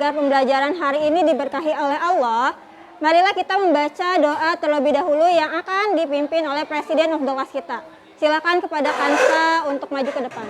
agar pembelajaran hari ini diberkahi oleh Allah, marilah kita membaca doa terlebih dahulu yang akan dipimpin oleh Presiden untuk kelas kita. Silakan kepada Kansa untuk maju ke depan.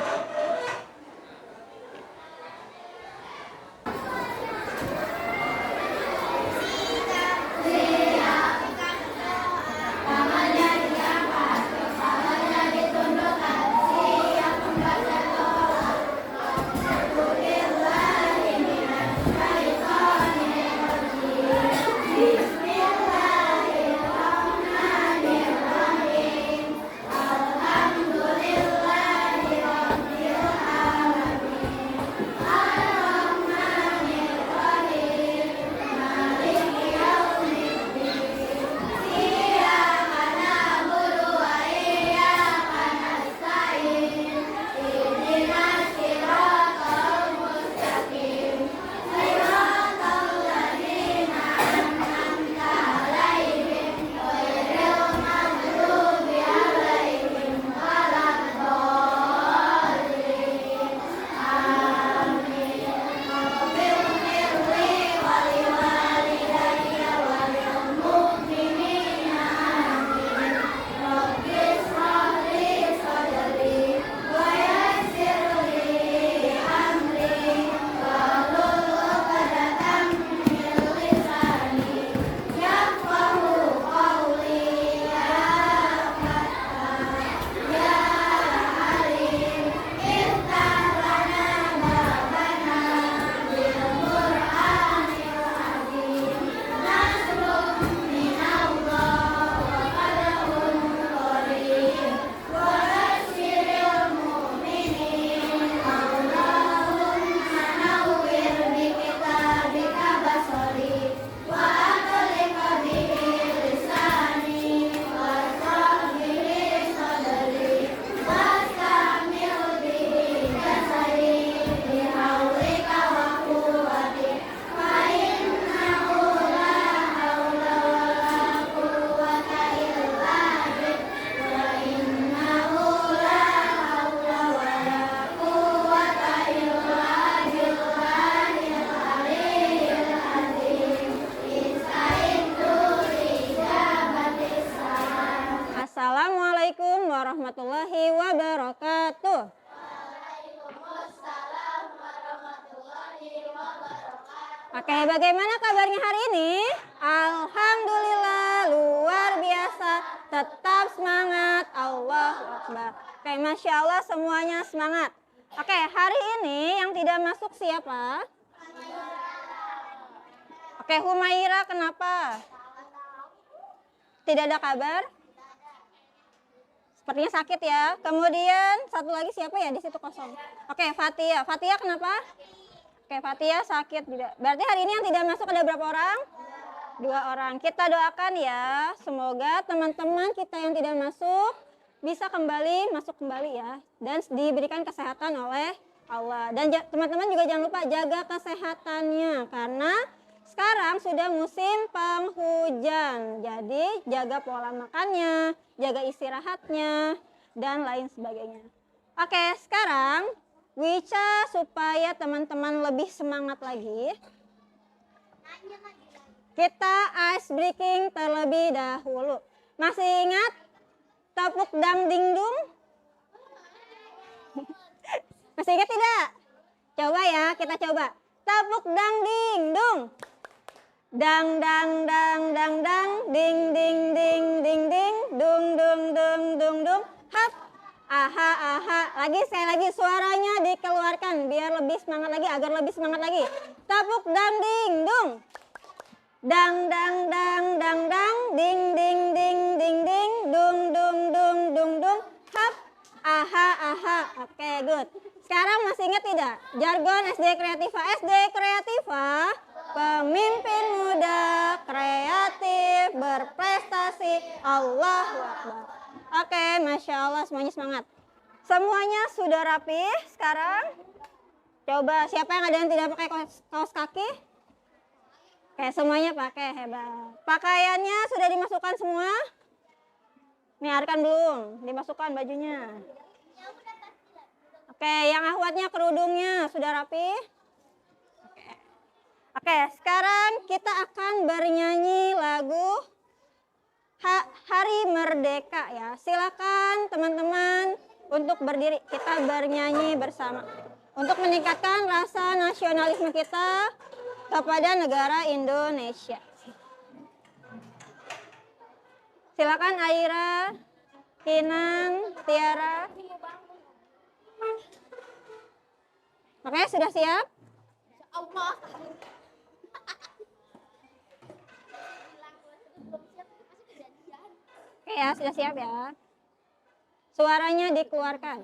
Assalamualaikum warahmatullahi wabarakatuh. Waalaikumsalam warahmatullahi wabarakatuh. Oke, bagaimana kabarnya hari ini? Alhamdulillah, luar biasa. Tetap semangat, Allahu Akbar. Oke, Masya Allah semuanya semangat. Oke, hari ini yang tidak masuk siapa? Oke, Humaira kenapa? Tidak ada kabar? Sepertinya sakit ya. Kemudian satu lagi siapa ya, di situ kosong. Oke, Fatia. Fatia kenapa? Oke, Fatia sakit juga. Berarti hari ini yang tidak masuk ada berapa orang? 2 orang. Kita doakan ya, semoga teman-teman kita yang tidak masuk bisa masuk kembali ya, dan diberikan kesehatan oleh Allah. Dan teman-teman juga jangan lupa jaga kesehatannya, karena sekarang sudah musim penghujan. Jadi jaga pola makannya, jaga istirahatnya, dan lain sebagainya. Oke, sekarang Wica, supaya teman-teman lebih semangat lagi, kita ice breaking terlebih dahulu. Masih ingat tepuk dang ding dung? Masih ingat tidak? Coba ya, kita coba. Tepuk dang ding dung. Dang dang dang dang dang ding ding ding ding ding dung dung dung dung dung. Hap. Aha aha. Sekali lagi suaranya dikeluarkan biar lebih semangat lagi, agar lebih semangat lagi. Tepuk dang ding dung. Dang dang dang dang dang ding ding ding ding ding dung dung dung dung dung. Hap. Aha aha. Oke, good. Sekarang masih ingat tidak? Jargon SD Kreativa. SD Kreativa, pemimpin muda, kreatif, berprestasi. Allahu Akbar. Oke, Masya Allah semuanya semangat. Semuanya sudah rapi sekarang. Coba siapa yang ada yang tidak pakai kaos kaki? Oke, semuanya pakai, hebat. Pakaiannya sudah dimasukkan semua? Nih, Arkan belum dimasukkan bajunya. Oke, yang akhwatnya kerudungnya sudah rapi? Oke. Oke, sekarang kita akan bernyanyi lagu Hari Merdeka ya. Silakan teman-teman untuk berdiri, kita bernyanyi bersama untuk meningkatkan rasa nasionalisme kita kepada negara Indonesia. Silakan Aira, Kinan, Tiara. Oke, sudah siap? Allah. Oke ya, sudah siap ya. Suaranya dikeluarkan.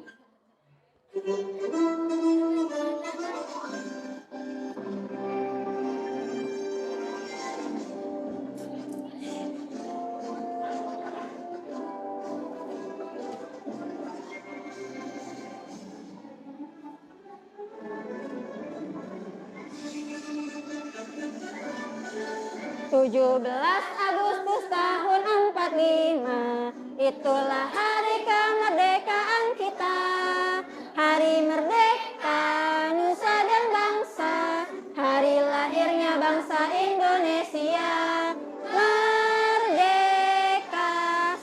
Tujuh belas Agustus tahun 45, itulah hari kemerdekaan kita. Hari merdeka nusa dan bangsa, hari lahirnya bangsa Indonesia. Merdeka,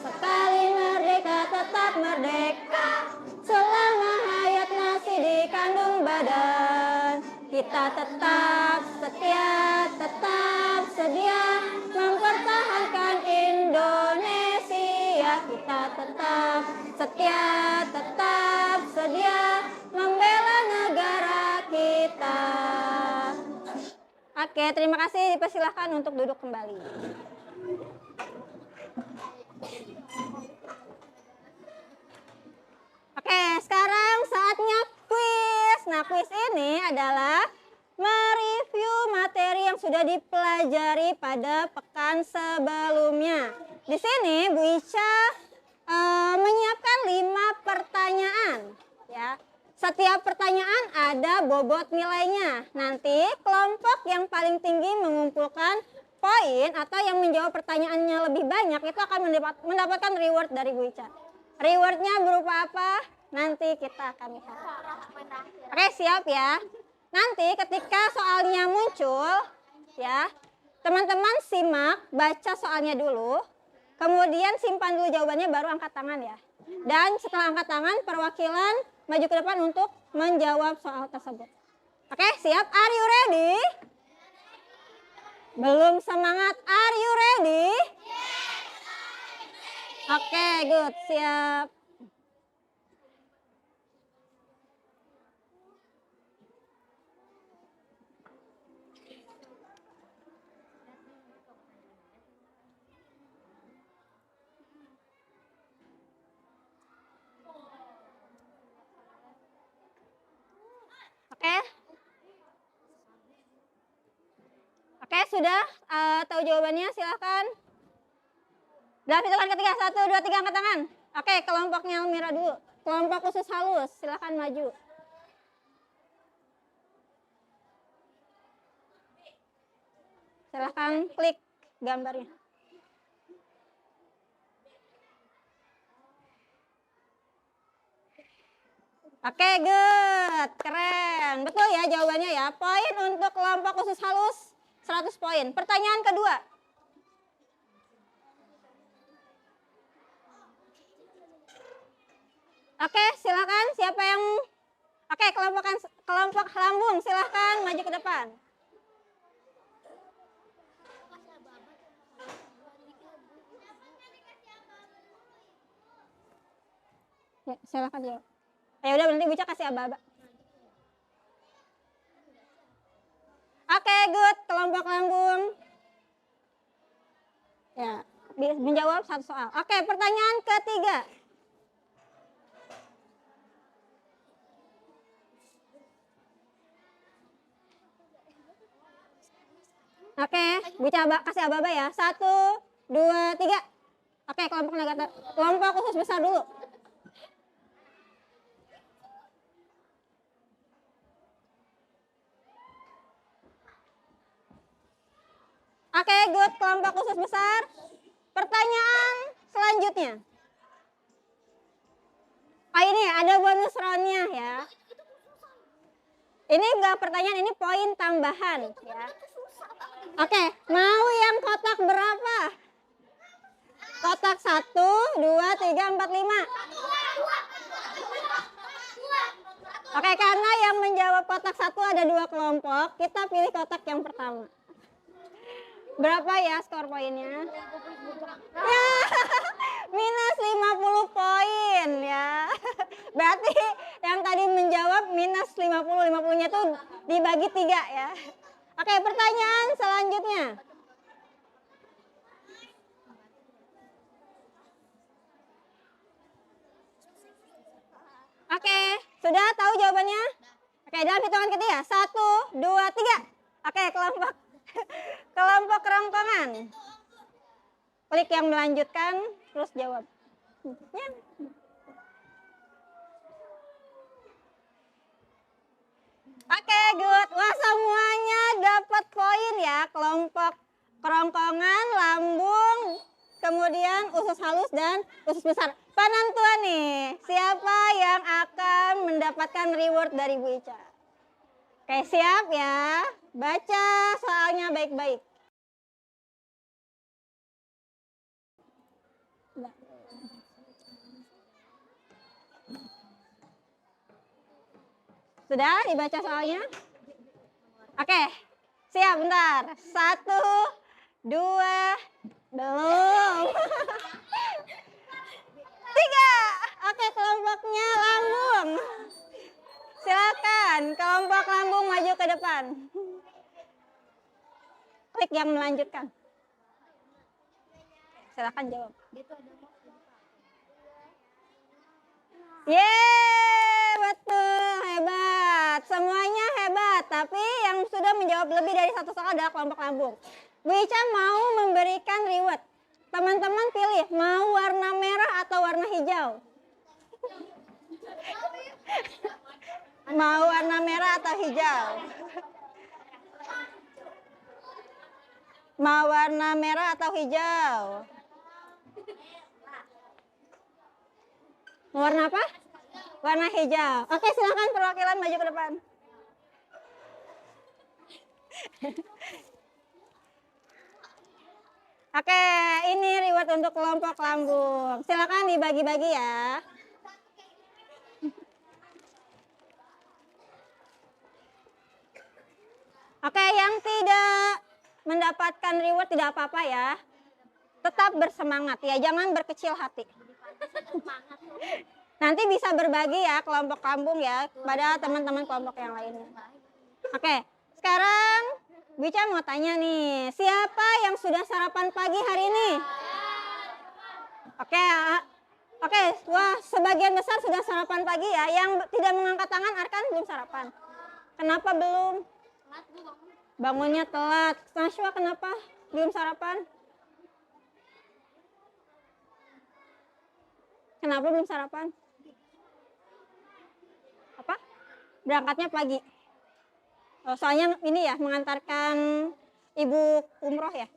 sekali merdeka tetap merdeka, selama hayat masih di kandung badan. Kita tetap setia, tetap sedia mempertahankan Indonesia. Kita tetap setia, tetap sedia membela negara kita. Oke, terima kasih. Dipersilahkan untuk duduk kembali. Oke, sekarang saatnya kuis. Nah, kuis ini adalah mereview materi yang sudah dipelajari pada pekan sebelumnya. Di sini Bu Ica menyiapkan 5 pertanyaan ya. Setiap pertanyaan ada bobot nilainya. Nanti kelompok yang paling tinggi mengumpulkan poin atau yang menjawab pertanyaannya lebih banyak itu akan mendapatkan reward dari Bu Ica. Rewardnya berupa apa? Nanti kita akan lihat. Oke, siap ya. Nanti ketika soalnya muncul, ya, teman-teman simak, baca soalnya dulu, kemudian simpan dulu jawabannya, baru angkat tangan ya. Dan setelah angkat tangan, perwakilan maju ke depan untuk menjawab soal tersebut. Oke, siap? Are you ready? Belum semangat? Are you ready? Oke, good, siap. Oke. Oke, sudah tahu jawabannya? Silahkan. Dalam hitungan ketiga, 1, 2, 3, angkat tangan. Oke, kelompoknya Almira dulu. Kelompok khusus halus, silahkan maju. Silahkan klik gambarnya. Oke, good. Keren. Betul ya jawabannya ya. Poin untuk kelompok khusus halus 100 poin. Pertanyaan kedua. Oke, silakan. Siapa yang... Oke, kelompok lambung, silahkan maju ke depan. Ya, silakan jawab. Ya udah, nanti Buca kasih aba-aba. Oke, good. Kelompok lambung. Ya, menjawab satu soal. Oke, pertanyaan ketiga. Oke, Buca kasih aba-aba ya. 1, 2, 3. Oke, kelompok khusus besar dulu. Oke, good. Kelompok khusus besar. Pertanyaan selanjutnya. Oh, ini ada bonus roundnya ya. Ini enggak pertanyaan, ini poin tambahan ya. Oke, mau yang kotak berapa? Kotak 1, 2, 3, 4, 5. Oke, karena yang menjawab kotak 1 ada 2 kelompok, kita pilih kotak yang pertama. Berapa ya skor poinnya? Ya, minus 50 poin ya. Berarti yang tadi menjawab minus 50, 50-nya tuh dibagi 3 ya. Oke, pertanyaan selanjutnya. Oke, sudah tahu jawabannya? Oke, dalam hitungan ketiga. 1, 2, 3. Oke, kelompok kelompok kerongkongan. Klik yang melanjutkan, terus jawab. Ya. Oke, good. Wah, semuanya dapat poin ya. Kelompok kerongkongan, lambung, kemudian usus halus dan usus besar. Penentuan nih, siapa yang akan mendapatkan reward dari Bu Ica? Oke, siap ya. Baca soalnya baik-baik. Sudah dibaca soalnya? Oke, siap bentar. 1, 2, belum. 3. Oke, kelompoknya lambung. Silakan, kelompok lambung maju ke depan. Klik yang melanjutkan. Silakan jawab. Yeay, betul, hebat. Semuanya hebat, tapi yang sudah menjawab lebih dari satu soal adalah kelompok lambung. Bu Ica mau memberikan reward. Teman-teman pilih, mau warna merah atau warna hijau? Mau warna merah atau hijau? Mau warna merah atau hijau? Warna apa? Warna hijau. Oke, silakan perwakilan maju ke depan. Oke, ini reward untuk kelompok lambung. Silakan dibagi-bagi ya. Oke, yang tidak mendapatkan reward tidak apa-apa ya. Tetap bersemangat ya, jangan berkecil hati. Nanti bisa berbagi ya kelompok lambung ya pada teman-teman kelompok yang lainnya. Oke, sekarang Bica mau tanya nih, siapa yang sudah sarapan pagi hari ini? Oke, wah sebagian besar sudah sarapan pagi ya. Yang tidak mengangkat tangan Arkan belum sarapan. Kenapa belum? Bangunnya telat. Nashwa kenapa belum sarapan? Kenapa belum sarapan? Apa? Berangkatnya pagi. Oh, soalnya ini ya mengantarkan ibu umroh ya.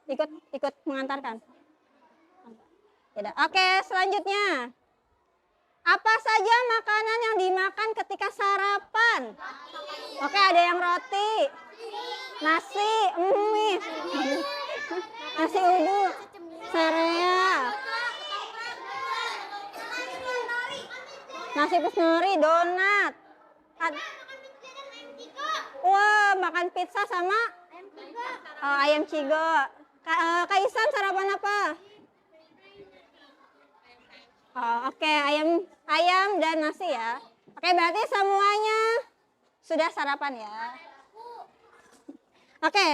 Ikut mengantarkan. Tidak. Oke, selanjutnya. Apa saja makanan yang dimakan ketika sarapan? Oke, ada yang roti, nasi, mie, nasi uduk, sereal, nasi plus nori, donat. Wah, makan pizza sama ayam cigo. Kaisan sarapan apa? Oke, ayam dan nasi ya. Oke, berarti semuanya sudah sarapan ya. Oke,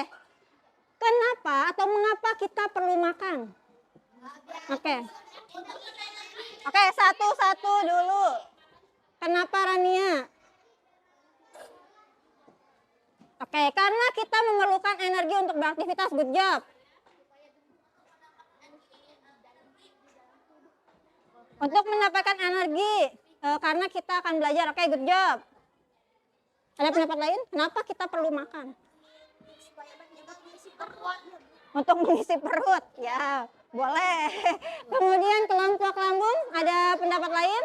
kenapa atau mengapa kita perlu makan? Oke, satu-satu dulu. Kenapa Rania? Oke, karena kita memerlukan energi untuk beraktivitas. Good job. Untuk mendapatkan energi, karena kita akan belajar. Oke, good job. Ada pendapat lain? Kenapa kita perlu makan? Untuk mengisi perut. Ya, boleh. Kemudian kelompok lambung, ada pendapat lain?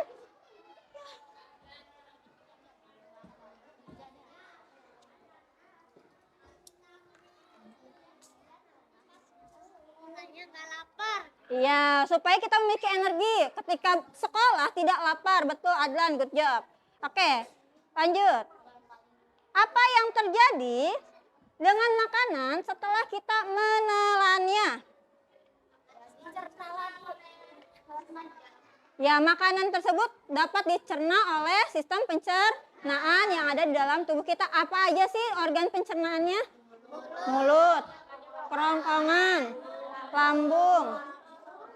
Iya, supaya kita memiliki energi ketika sekolah tidak lapar. Betul, Adlan, good job. Oke, lanjut. Apa yang terjadi dengan makanan setelah kita menelannya? Ya, makanan tersebut dapat dicerna oleh sistem pencernaan yang ada di dalam tubuh kita. Apa aja sih organ pencernaannya? Mulut, kerongkongan, lambung,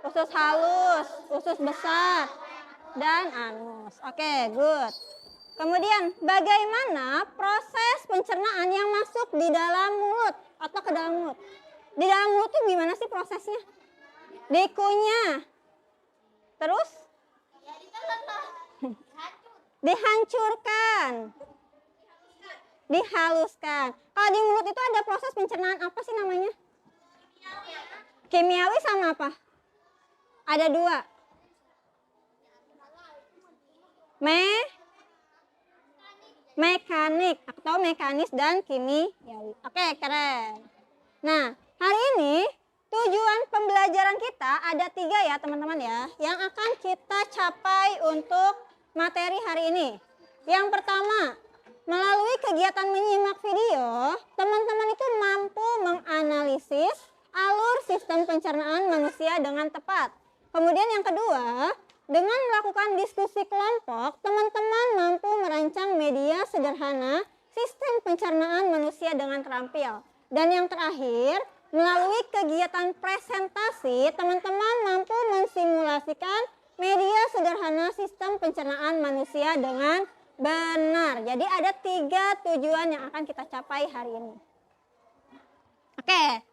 usus halus, usus besar, dan anus. Oke, good. Kemudian, bagaimana proses pencernaan yang masuk di dalam mulut atau ke dalam mulut? Di dalam mulut itu gimana sih prosesnya? Dikunyah. Terus? Dihancurkan. Dihaluskan. Kalau di mulut itu ada proses pencernaan apa sih namanya? Kimiawi sama apa? Ada dua. Mekanik atau mekanis dan kimiawi. Oke, keren. Nah, hari ini tujuan pembelajaran kita ada 3 ya teman-teman ya, yang akan kita capai untuk materi hari ini. Yang pertama, melalui kegiatan menyimak video, teman-teman itu mampu menganalisis alur sistem pencernaan manusia dengan tepat. Kemudian yang kedua, dengan melakukan diskusi kelompok, teman-teman mampu merancang media sederhana sistem pencernaan manusia dengan terampil. Dan yang terakhir, melalui kegiatan presentasi, teman-teman mampu mensimulasikan media sederhana sistem pencernaan manusia dengan benar. Jadi ada 3 tujuan yang akan kita capai hari ini. Oke,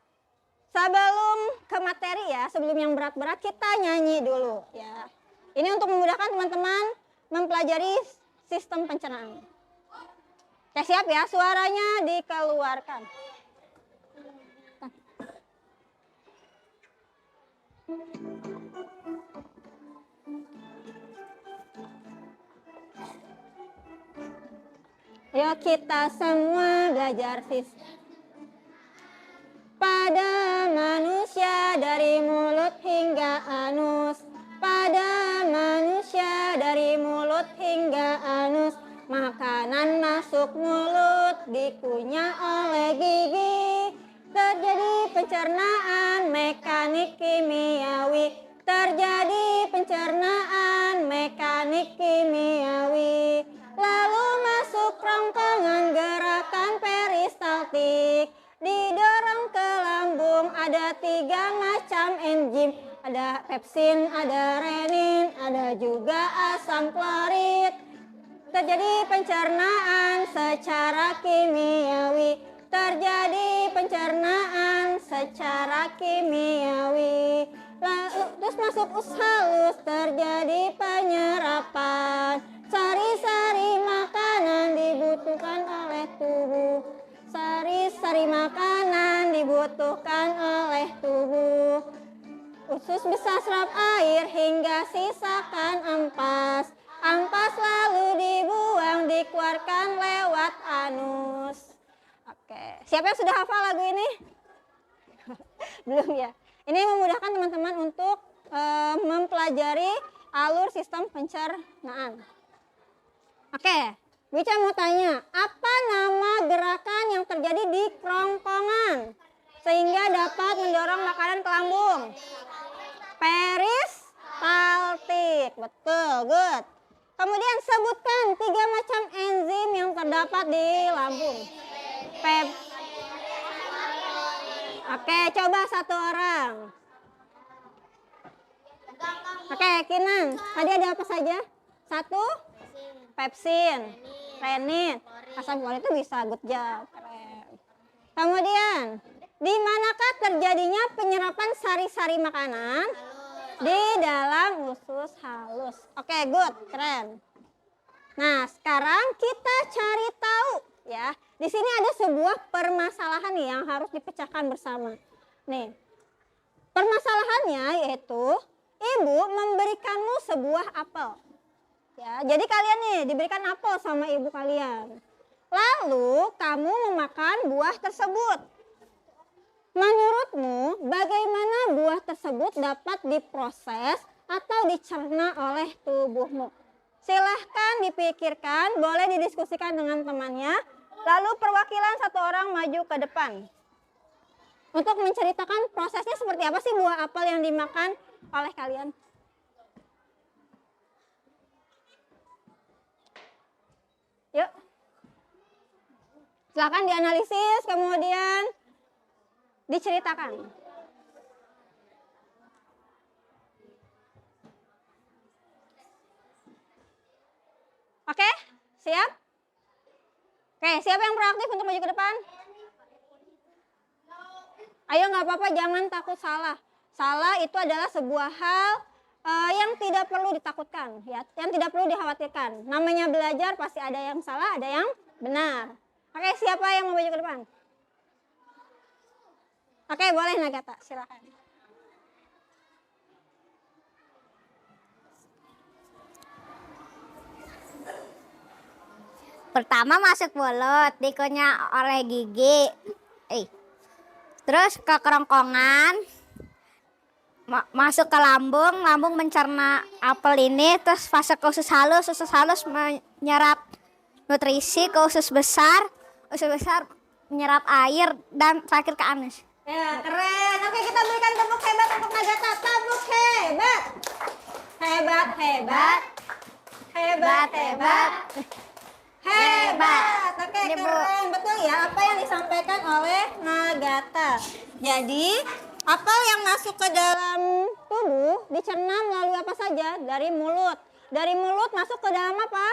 sebelum ke materi ya, sebelum yang berat-berat kita nyanyi dulu ya. Ini untuk memudahkan teman-teman mempelajari sistem pencernaan. Oke, siap ya, suaranya dikeluarkan. Yuk kita semua belajar pada manusia dari mulut hingga anus. Pada manusia dari mulut hingga anus. Makanan masuk mulut dikunyah oleh gigi. Terjadi pencernaan mekanik kimiawi. Terjadi pencernaan mekanik kimiawi. Lalu masuk kerongkongan gerakan peristaltik. Didorong ke lambung ada 3 macam enzim. Ada pepsin, ada renin, ada juga asam klorid. Terjadi pencernaan secara kimiawi. Terjadi pencernaan secara kimiawi. Lalu terus masuk usus halus, terjadi penyerapan. Sari-sari makanan dibutuhkan oleh tubuh. Sari-sari makanan dibutuhkan oleh tubuh. Usus bisa serap air hingga sisakan ampas. Ampas lalu dibuang, dikeluarkan lewat anus. Oke, siapa yang sudah hafal lagu ini? Belum ya? Ini memudahkan teman-teman untuk mempelajari alur sistem pencernaan. Oke, Wica mau tanya, apa nama gerakan yang terjadi di kerongkongan sehingga dapat mendorong makanan ke lambung? Peristaltik, betul, good. Kemudian sebutkan 3 macam enzim yang terdapat di lambung. Oke, coba satu orang. Oke, Kinan, tadi ada apa saja? 1? Pepsin, renin, asam klorid itu bisa, good job. Keren. Kemudian, di manakah terjadinya penyerapan sari-sari makanan? Di dalam usus halus. Oke, good, keren. Nah, sekarang kita cari tahu ya. Di sini ada sebuah permasalahan nih yang harus dipecahkan bersama. Nih, permasalahannya yaitu ibu memberikanmu sebuah apel. Ya, jadi kalian nih diberikan apel sama ibu kalian. Lalu kamu memakan buah tersebut. Menurutmu, bagaimana buah tersebut dapat diproses atau dicerna oleh tubuhmu? Silahkan dipikirkan, boleh didiskusikan dengan temannya. Lalu perwakilan satu orang maju ke depan untuk menceritakan prosesnya seperti apa sih buah apel yang dimakan oleh kalian. Yuk. Silahkan dianalisis, kemudian diceritakan. Oke, siap? Oke, siapa yang proaktif untuk maju ke depan? Ayo, nggak apa-apa, jangan takut salah. Salah itu adalah sebuah hal yang tidak perlu ditakutkan, ya, yang tidak perlu dikhawatirkan. Namanya belajar pasti ada yang salah, ada yang benar. Oke, siapa yang mau maju ke depan? Oke, boleh Nagata, silakan. Pertama masuk mulut, dikunyah oleh gigi. Terus ke kerongkongan, masuk ke lambung, lambung mencerna apel ini, terus masuk ke usus halus menyerap nutrisi ke usus besar menyerap air, dan terakhir ke anus. Ya, keren. Oke, kita berikan tepuk hebat untuk Nagata. Tepuk hebat. Hebat, hebat. Hebat, hebat. Hebat. Oke, keren. Betul ya apa yang disampaikan oleh Nagata. Jadi, apel yang masuk ke dalam tubuh dicerna melalui apa saja? Dari mulut. Dari mulut masuk ke dalam apa?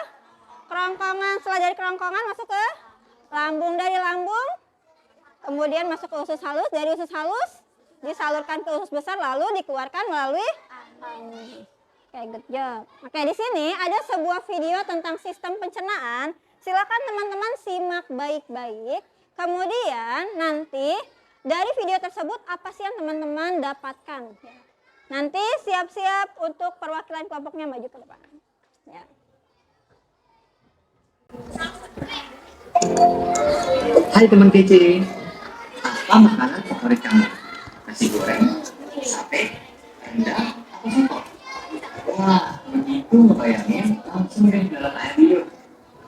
Kerongkongan. Setelah dari kerongkongan masuk ke lambung. Dari lambung kemudian masuk ke usus halus. Dari usus halus disalurkan ke usus besar lalu dikeluarkan melalui anus. Oke, good job. Oke, di sini ada sebuah video tentang sistem pencernaan. Silakan teman-teman simak baik-baik. Kemudian nanti dari video tersebut apa sih yang teman-teman dapatkan? Nanti siap-siap untuk perwakilan kelompoknya maju ke depan. Ya. Hai teman kece, apa makanan favorit kamu? Nasi goreng, sate, rendang, atau soto? Wah, begitu ngebayangin, langsung deh dalam air liur.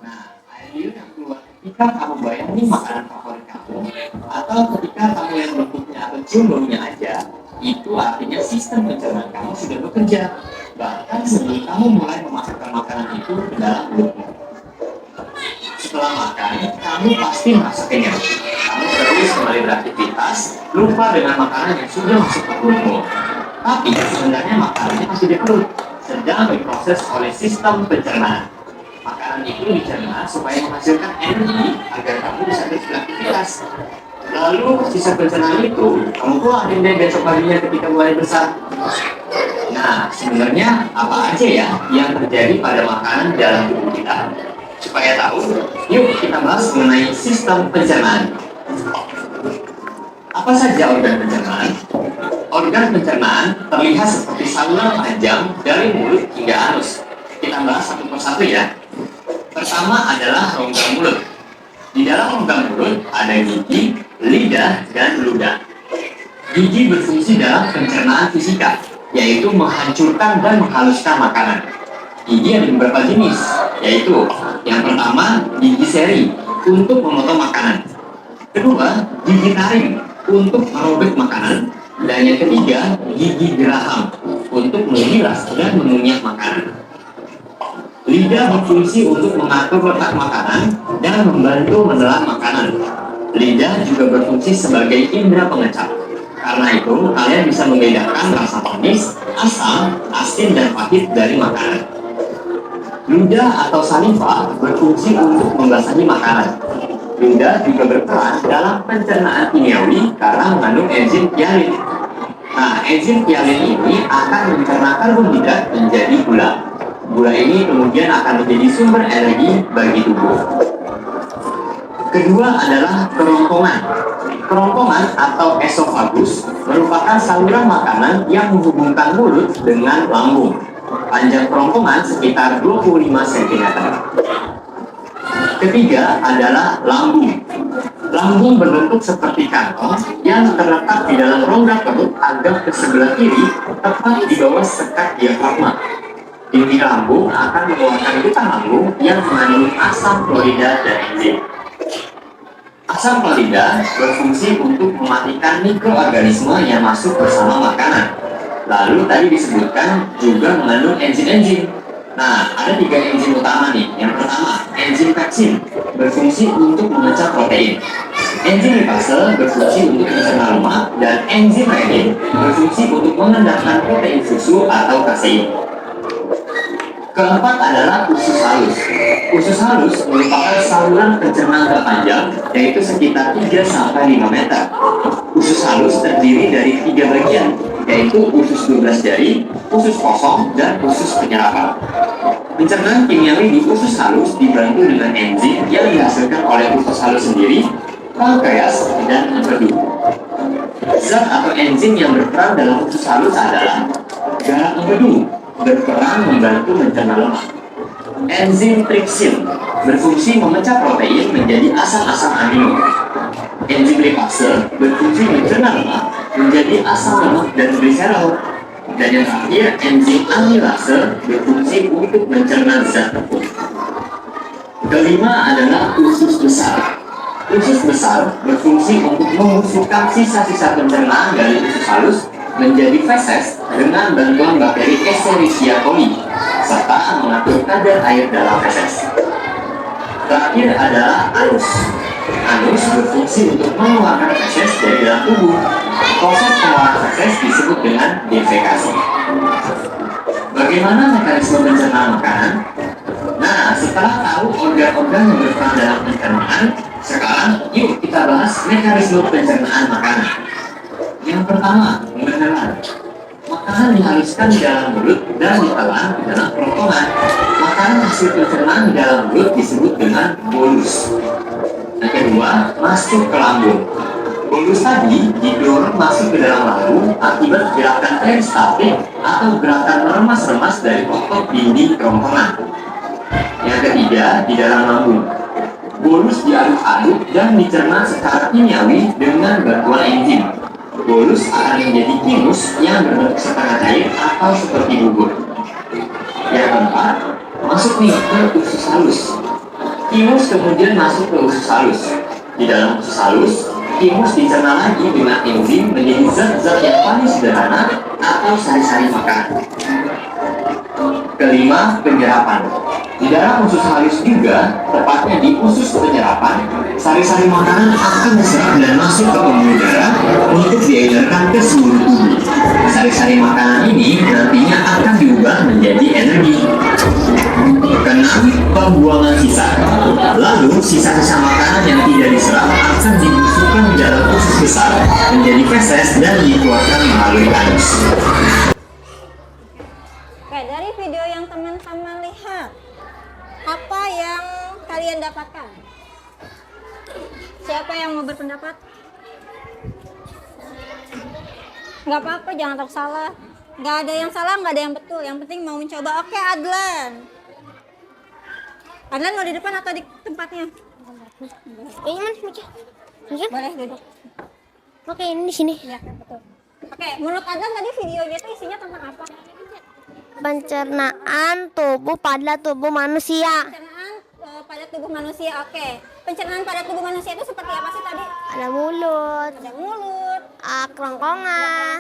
Nah, air liur yang keluar ketika kamu bayangin makanan favorit kamu, atau ketika kamu yang bentuknya atau cium baunya aja, itu artinya sistem pencernaan kamu sudah bekerja. Bahkan sebelum kamu mulai memasukkan makanan itu ke dalam mulutmu. Setelah makan, kamu pasti merasa kenyang. Kamu terus kembali beraktivitas, lupa dengan makanan yang sudah masuk ke perutmu. Tapi sebenarnya makanannya masih di perut, sedang diproses oleh sistem pencernaan. Makanan itu dicerna supaya menghasilkan energi agar kamu bisa terus beraktivitas. Lalu sisa pencernaan itu kamu keluarin deh besok paginya ketika mulai besar. Nah, sebenarnya apa aja ya yang terjadi pada makanan di dalam tubuh kita? Supaya tahu, yuk kita bahas mengenai sistem pencernaan. Apa saja organ pencernaan? Organ pencernaan terlihat seperti saluran panjang dari mulut hingga anus. Kita bahas satu persatu ya. Pertama adalah rongga mulut. Di dalam rongga mulut ada gigi, lidah, dan ludah. Gigi berfungsi dalam pencernaan fisika, yaitu menghancurkan dan menghaluskan makanan. Gigi ada beberapa jenis, yaitu yang pertama gigi seri untuk memotong makanan, kedua gigi taring untuk merobek makanan, dan yang ketiga gigi geraham untuk mengilas dan mengunyah makanan. Lidah berfungsi untuk mengatur letak makanan dan membantu menelan makanan. Lidah juga berfungsi sebagai indera pengecap. Karena itu kalian bisa membedakan rasa manis, asam, asin, dan pahit dari makanan. Ludah atau saliva berfungsi untuk membasahi makanan. Ludah juga berperan dalam pencernaan kimiawi karena mengandung enzim hialin. Nah, enzim hialin ini akan mencerna karbohidrat menjadi gula. Gula ini kemudian akan menjadi sumber energi bagi tubuh. Kedua adalah kerongkongan. Kerongkongan atau esofagus merupakan saluran makanan yang menghubungkan mulut dengan lambung. Panjang kerongkongan sekitar 25 cm. Ketiga adalah lambung. Lambung berbentuk seperti kantong yang terletak di dalam rongga perut agak ke sebelah kiri, tepat di bawah sekat diafragma. Inti lambung akan mengeluarkan getah lambung yang mengandung asam klorida dan enzim. Asam klorida berfungsi untuk mematikan mikroorganisme yang masuk bersama makanan. Lalu tadi disebutkan juga mengandung enzim-enzim. Nah, ada 3 enzim utama nih. Yang pertama, enzim pepsin berfungsi untuk memecah protein. Enzim lipase berfungsi untuk mencerna lemak, dan enzim renin berfungsi untuk mengendapkan protein susu atau kasein. Keempat adalah usus halus. Usus halus merupakan saluran pencernaan terpanjang, yaitu sekitar 3-5 meter. Usus halus terdiri dari 3 bagian, yaitu usus 12 jari, usus kosong, dan usus penyerapan. Pencernaan kimiawi di usus halus dibantu dengan enzim yang dihasilkan oleh usus halus sendiri, pankreas, dan empedu. Zat atau enzim yang berperan dalam usus halus adalah garam empedu, berperan membantu mencerna lemak. Enzim tripsin berfungsi memecah protein menjadi asam-asam amino. Enzim lipase berfungsi mencerna lemak menjadi asam lemak dan gliserol. Dan yang terakhir, enzim amilase berfungsi untuk mencerna zat tepung. Kelima adalah usus besar. Usus besar berfungsi untuk membusukkan sisa-sisa pencernaan dari usus halus menjadi feses dengan bantuan bakteri Escherichia coli serta mengatur kadar air dalam feses. Terakhir adalah anus. Anus berfungsi untuk mengeluarkan feses dari dalam tubuh. Proses pengeluaran feses disebut dengan defekasi. Bagaimana mekanisme pencernaan makanan? Nah, setelah tahu organ-organ yang berperan dalam pencernaan, sekarang yuk kita bahas mekanisme pencernaan makanan. Yang pertama, pengenalan. Makanan dihaluskan di dalam mulut dan ditelan di dalam kerongkongan. Makanan hasil pencernaan di dalam mulut disebut dengan bolus. Yang kedua, masuk ke lambung. Bolus tadi didorong masuk ke dalam lambung akibat gerakan peristaltik atau gerakan meremas-remas dari otot dinding kerongkongan. Yang ketiga, di dalam lambung. Bolus diaduk-aduk dan dicerna secara kimiawi dengan bantuan enzim. Bolus akan menjadi timus yang berbentuk setengah cair atau seperti bubur. Yang keempat, masuk nih ke usus halus. Timus kemudian masuk ke usus halus. Di dalam usus halus, timus dicerna lagi dengan enzim menjadi zat-zat yang paling sederhana atau sari-sari makanan. Kelima, penyerapan. Di dalam usus halus juga, tepatnya di usus penyerapan, sari-sari makanan akan diserap dan masuk ke pembuluh darah untuk diedarkan ke seluruh tubuh. Sari-sari makanan ini nantinya akan diubah menjadi energi. Keenam, pembuangan sisa. Lalu, sisa-sisa makanan yang tidak diserap akan dibusukkan di dalam usus besar menjadi feses dan dikeluarkan melalui anus. Oke, dari video yang teman-teman lihat, apa yang kalian dapatkan? Siapa yang mau berpendapat? Nggak apa-apa, jangan takut salah. Nggak ada yang salah, nggak ada yang betul. Yang penting mau mencoba. Oke, Adlan. Adlan mau di depan atau di tempatnya? Ini mana Mika? Boleh duduk. Oke, ini di sini. Ya, betul. Oke, menurut Adlan tadi videonya itu isinya tentang apa? Pencernaan tubuh pada tubuh manusia. Pencernaan pada tubuh manusia. Oke. Pencernaan pada tubuh manusia itu seperti apa sih tadi? Ada mulut, Ada mulut, kerongkongan,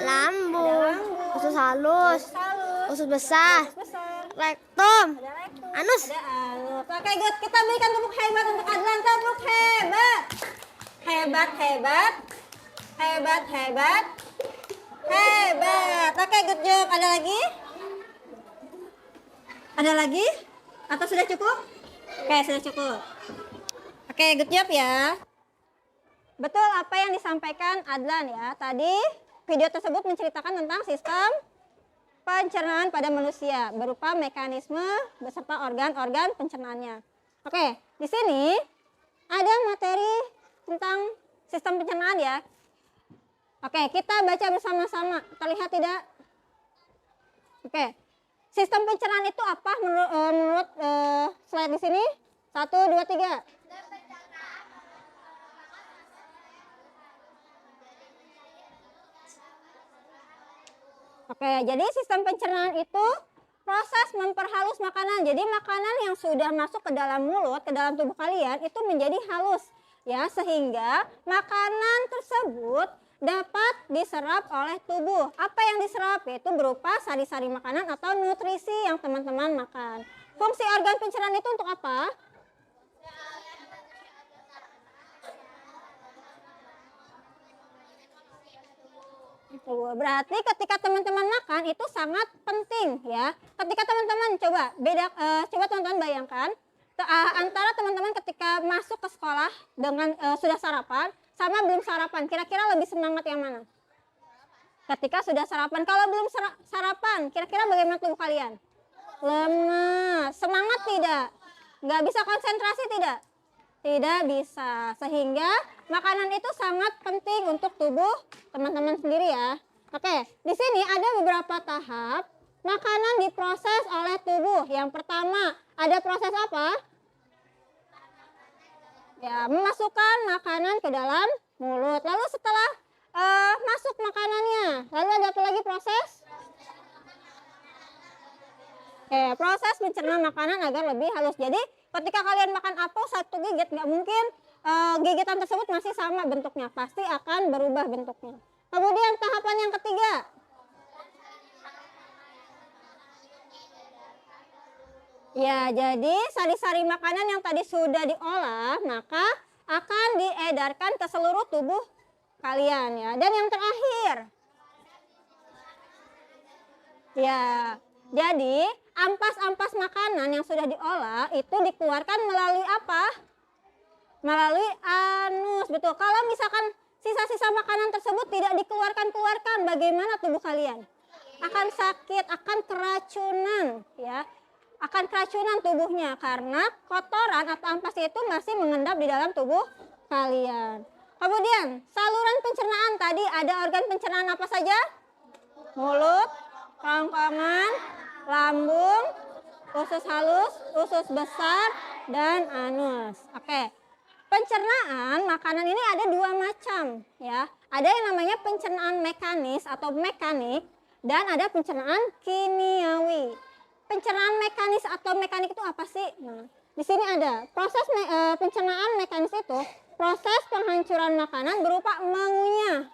lambung, usus halus, halus, usus besar, besar, rektum, ada rektum, anus. ada anus. Oke, good. Kita berikan tepuk hebat untuk Adlan. Tepuk hebat. Hebat, hebat. Hebat, hebat. Hebat. Oke, good job. Ada lagi? Ada lagi? Atau sudah cukup? Oke, sudah cukup. Oke, good job ya. Betul apa yang disampaikan Adlan ya. Tadi video tersebut menceritakan tentang sistem pencernaan pada manusia berupa mekanisme beserta organ-organ pencernaannya. Oke, di sini ada materi tentang sistem pencernaan ya. Oke, kita baca bersama-sama. Terlihat tidak? Oke. Sistem pencernaan itu apa menurut slide di sini? 1, 2, 3. Oke, jadi sistem pencernaan itu proses memperhalus makanan. Jadi makanan yang sudah masuk ke dalam mulut, ke dalam tubuh kalian itu menjadi halus ya, sehingga makanan tersebut dapat diserap oleh tubuh. Apa yang diserap itu berupa sari-sari makanan atau nutrisi yang teman-teman makan. Fungsi organ pencernaan itu untuk apa? Berarti ketika teman-teman makan itu sangat penting ya. Ketika teman-teman coba teman-teman bayangkan antara teman-teman ketika masuk ke sekolah dengan sudah sarapan sama belum sarapan, kira-kira lebih semangat yang mana? Ketika sudah sarapan. Kalau belum sarapan, kira-kira bagaimana tubuh kalian? Lemas. Semangat tidak? Nggak bisa konsentrasi tidak? Tidak bisa. Sehingga makanan itu sangat penting untuk tubuh teman-teman sendiri ya. Oke, di sini ada beberapa tahap makanan diproses oleh tubuh. Yang pertama, ada proses apa? Ya, memasukkan makanan ke dalam mulut. Lalu setelah masuk makanannya, lalu ada apa lagi proses? Proses mencerna makanan agar lebih halus. Jadi ketika kalian makan apel satu gigit, nggak mungkin gigitan tersebut masih sama bentuknya. Pasti akan berubah bentuknya. Kemudian tahapan yang ketiga. Ya, jadi sari-sari makanan yang tadi sudah diolah, maka akan diedarkan ke seluruh tubuh kalian ya. Dan yang terakhir. Ya, jadi ampas-ampas makanan yang sudah diolah itu dikeluarkan melalui apa? Melalui anus, betul. Kalau misalkan sisa-sisa makanan tersebut tidak dikeluarkan, bagaimana tubuh kalian? Akan sakit, akan keracunan ya. Akan keracunan tubuhnya karena kotoran atau ampas itu masih mengendap di dalam tubuh kalian. Kemudian saluran pencernaan tadi ada organ pencernaan apa saja? Mulut, kerongkongan, lambung, usus halus, usus besar, dan anus. Oke. Pencernaan makanan ini ada dua macam ya. Ada yang namanya pencernaan mekanis atau mekanik dan ada pencernaan kimiawi. Pencernaan mekanis atau mekanik itu apa sih? Nah, di sini ada proses pencernaan mekanis itu proses penghancuran makanan berupa mengunyah,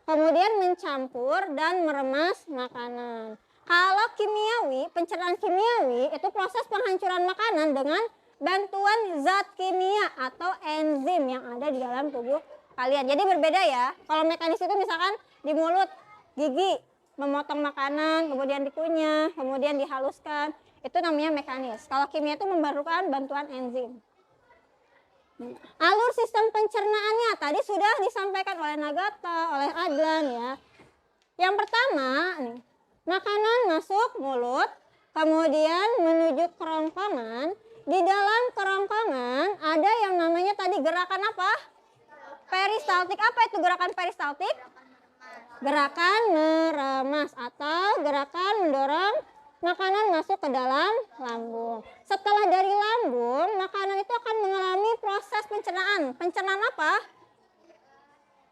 kemudian mencampur dan meremas makanan. Kalau kimiawi, pencernaan kimiawi itu proses penghancuran makanan dengan bantuan zat kimia atau enzim yang ada di dalam tubuh kalian. Jadi berbeda ya. Kalau mekanis itu misalkan di mulut, gigi, memotong makanan, kemudian dikunyah, kemudian dihaluskan. Itu namanya mekanis. Kalau kimia itu memerlukan bantuan enzim. Alur sistem pencernaannya tadi sudah disampaikan oleh Nagata, oleh Adlan ya. Yang pertama, nih, makanan masuk mulut, kemudian menuju kerongkongan. Di dalam kerongkongan ada yang namanya tadi gerakan apa? Peristaltik. Apa itu gerakan peristaltik? Gerakan meremas atau gerakan mendorong makanan masuk ke dalam lambung. Setelah dari lambung, makanan itu akan mengalami proses pencernaan. Pencernaan apa?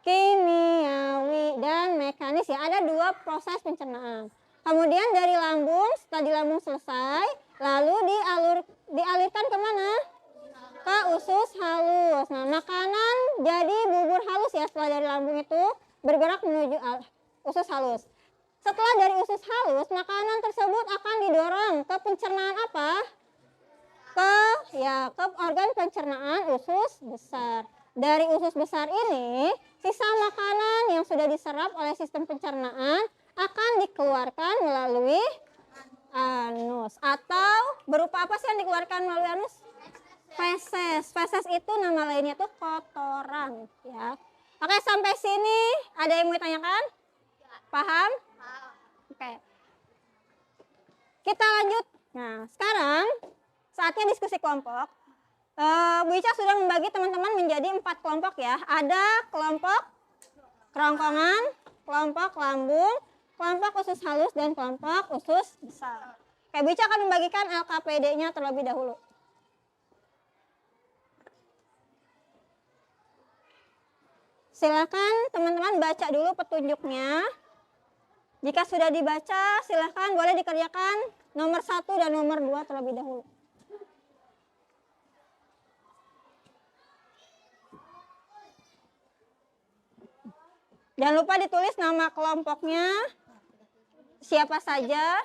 Kimiawi dan mekanis ya. Ada dua proses pencernaan. Kemudian dari lambung, setelah di lambung selesai, lalu dialirkan kemana? Ke usus halus. Nah, makanan jadi bubur halus ya setelah dari lambung itu bergerak menuju usus halus. Setelah dari usus halus, makanan tersebut akan didorong ke pencernaan apa? Ke organ pencernaan usus besar. Dari usus besar ini, sisa makanan yang sudah diserap oleh sistem pencernaan akan dikeluarkan melalui anus. Atau berupa apa sih yang dikeluarkan melalui anus? Feses. Feses itu nama lainnya tuh kotoran ya. Oke, sampai sini ada yang mau ditanyakan? Paham? Oke. Kita lanjut. Nah, sekarang saatnya diskusi kelompok. Bu Ica sudah membagi teman-teman menjadi 4 kelompok ya. Ada kelompok kerongkongan, kelompok lambung, kelompok usus halus, dan kelompok usus besar. Oke, Bu Ica akan membagikan LKPD-nya terlebih dahulu. Silakan teman-teman baca dulu petunjuknya. Jika sudah dibaca, silahkan boleh dikerjakan nomor 1 dan nomor 2 terlebih dahulu. Jangan lupa ditulis nama kelompoknya, siapa saja.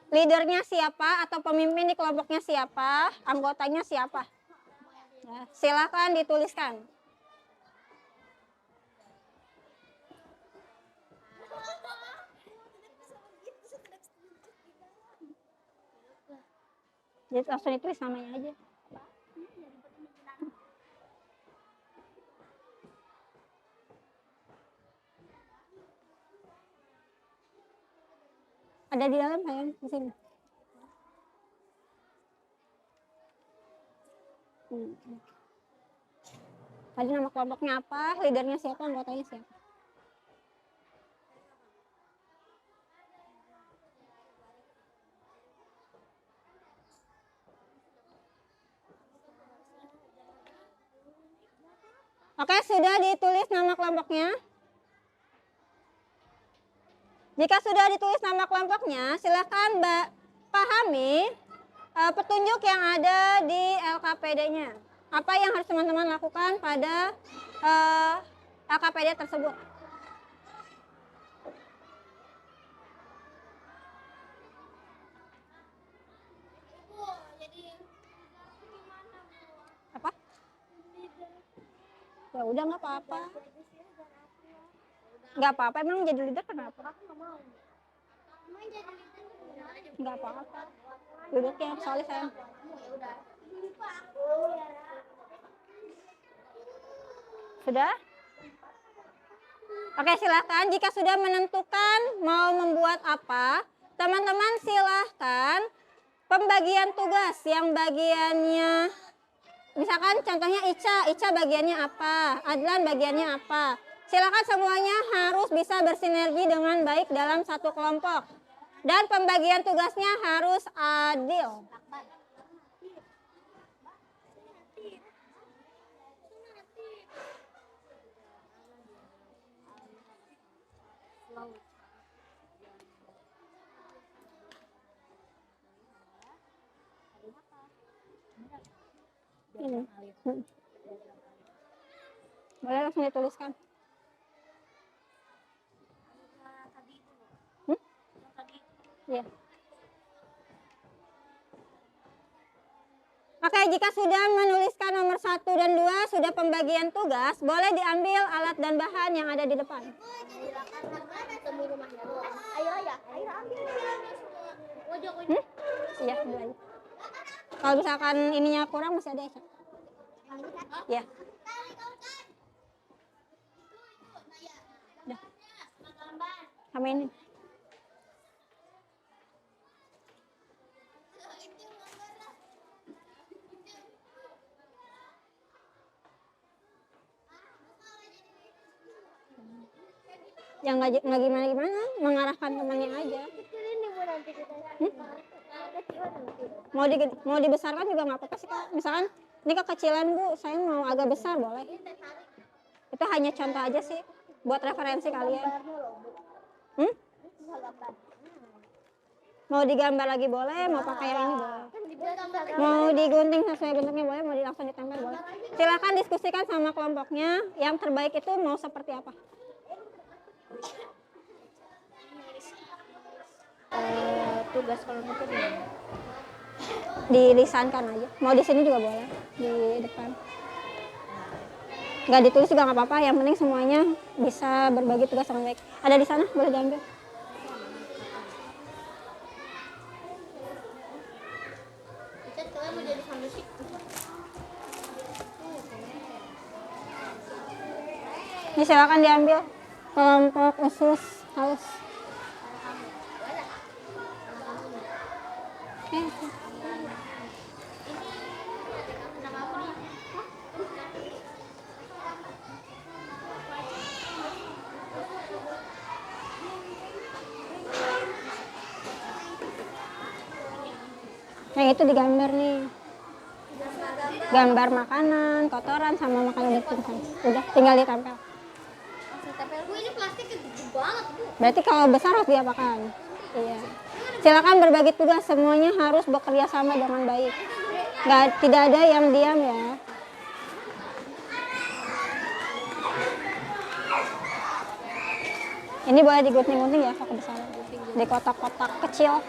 Leadernya siapa atau pemimpin di kelompoknya siapa, anggotanya siapa. Ya, silakan dituliskan. Jadi langsung ditulis namanya aja. Ada di dalam sayang, di sini. Tadi nama kelompoknya apa, leadernya siapa, anggotanya siapa. Oke, sudah ditulis nama kelompoknya. Jika sudah ditulis nama kelompoknya, silakan pahami petunjuk yang ada di LKPD-nya. Apa yang harus teman-teman lakukan pada LKPD tersebut? Apa? Ya udah nggak apa-apa. Nggak apa-apa, emang jadi leader kenapa? Nggak apa-apa. Duduknya soalnya saya. Sudah? Oke, silakan. Jika sudah menentukan mau membuat apa, teman-teman silahkan pembagian tugas yang bagiannya, misalkan contohnya Ica bagiannya apa, Adlan bagiannya apa. Silakan semuanya harus bisa bersinergi dengan baik dalam satu kelompok. Dan pembagian tugasnya harus adil. Ini. Boleh langsung dituliskan. Ya. Oke, jika sudah menuliskan nomor 1 dan 2, sudah pembagian tugas, boleh diambil alat dan bahan yang ada di depan. Iya, ambil aja. Kalau misalkan ininya kurang masih ada ya. Ya. Udah. Sama ini. Yang nggak gimana-gimana, mengarahkan temannya aja. Mau dibesarkan juga nggak apa-apa sih Kak. Misalkan ini kekecilan Bu, saya mau agak besar boleh. Itu hanya contoh aja sih, buat referensi kalian. Mau digambar lagi boleh, mau pakai yang ini boleh. Mau digunting sesuai bentuknya boleh, mau langsung ditempel boleh. Silakan diskusikan sama kelompoknya, yang terbaik itu mau seperti apa. Tugas kelompok itu dilisankan aja. Mau di sini juga boleh, di depan. Nggak ditulis juga nggak apa-apa. Yang penting semuanya bisa berbagi tugas dengan baik. Ada di sana, boleh diambil. Ini silakan diambil. Kelompok usus halus. Yang itu digambar nih. Gambar makanan, kotoran, sama makanan dipingsan. Udah, tinggal ditempel. Bu, ini plastiknya gede banget, Bu. Berarti kalau besar harus diapakan? Iya. Silakan berbagi tugas, semuanya harus bekerja sama dengan baik. Tidak ada yang diam ya. Ini boleh digunting-gunting ya, kalau besar. Di kotak-kotak kecil.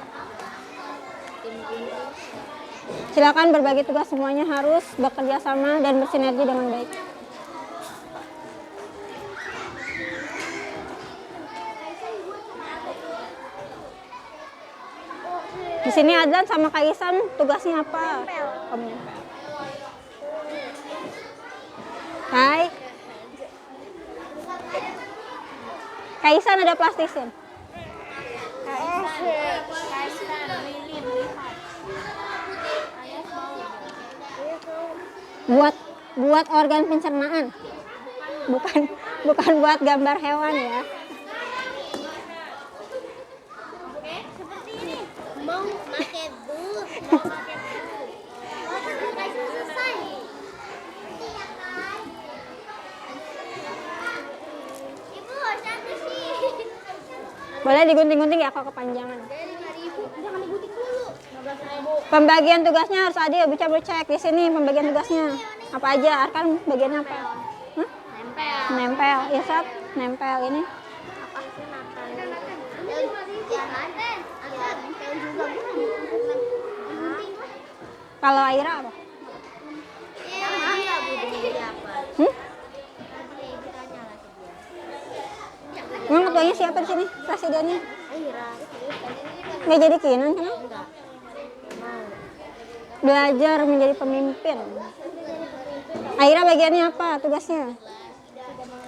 Silakan berbagi tugas, semuanya harus bekerja sama dan bersinergi dengan baik. Di sini Adlan sama Kaisan tugasnya apa? Oh, menempel. Hai. Kaisan ada plastisin. Buat organ pencernaan. Bukan buat gambar hewan ya. Seperti ini. Mau pakai bu. Selesai. Ibu, cantik sih. Boleh digunting-gunting ya kalau kepanjangan. Dari 5.000. Jangan digunting dulu. 15.000. Pembagian tugasnya harus adil, bisa cek di sini pembagian tugasnya. Apa aja? Arkan bagian apa? Hah? Nempel. Nempel. Ya, Sat. Nempel ini. Kalau Aira apa? Hmm? Emang ketuanya siapa di sini? Presidennya? Nggak jadi Kinan kenapa? Belajar menjadi pemimpin. Aira bagiannya apa tugasnya?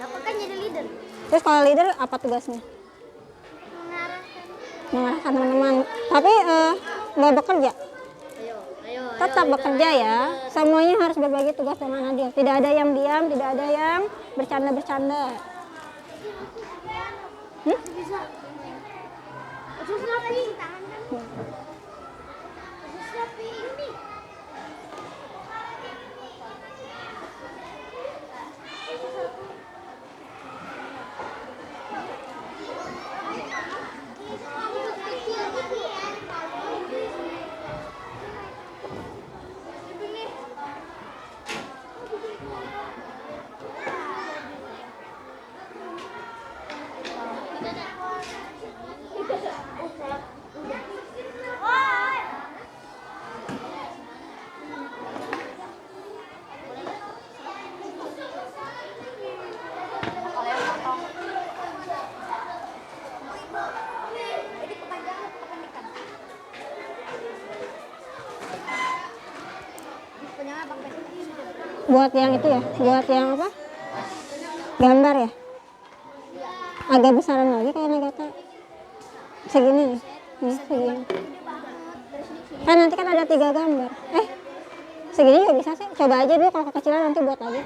Aku kan jadi leader. Terus kalau leader apa tugasnya? Mengarahkan teman-teman. Tapi nggak bekerja. Ayo. Tetap bekerja ya. Semuanya harus berbagi tugas dengan adil. Tidak ada yang diam, tidak ada yang bercanda-bercanda. Buat yang itu ya, buat yang apa? Gambar ya? Agak besaran lagi kayak Nagata. Segini nih, segini. Kan nanti kan ada 3 gambar. Segini juga bisa sih. Coba aja dulu, kalau kekecilan nanti buat lagi.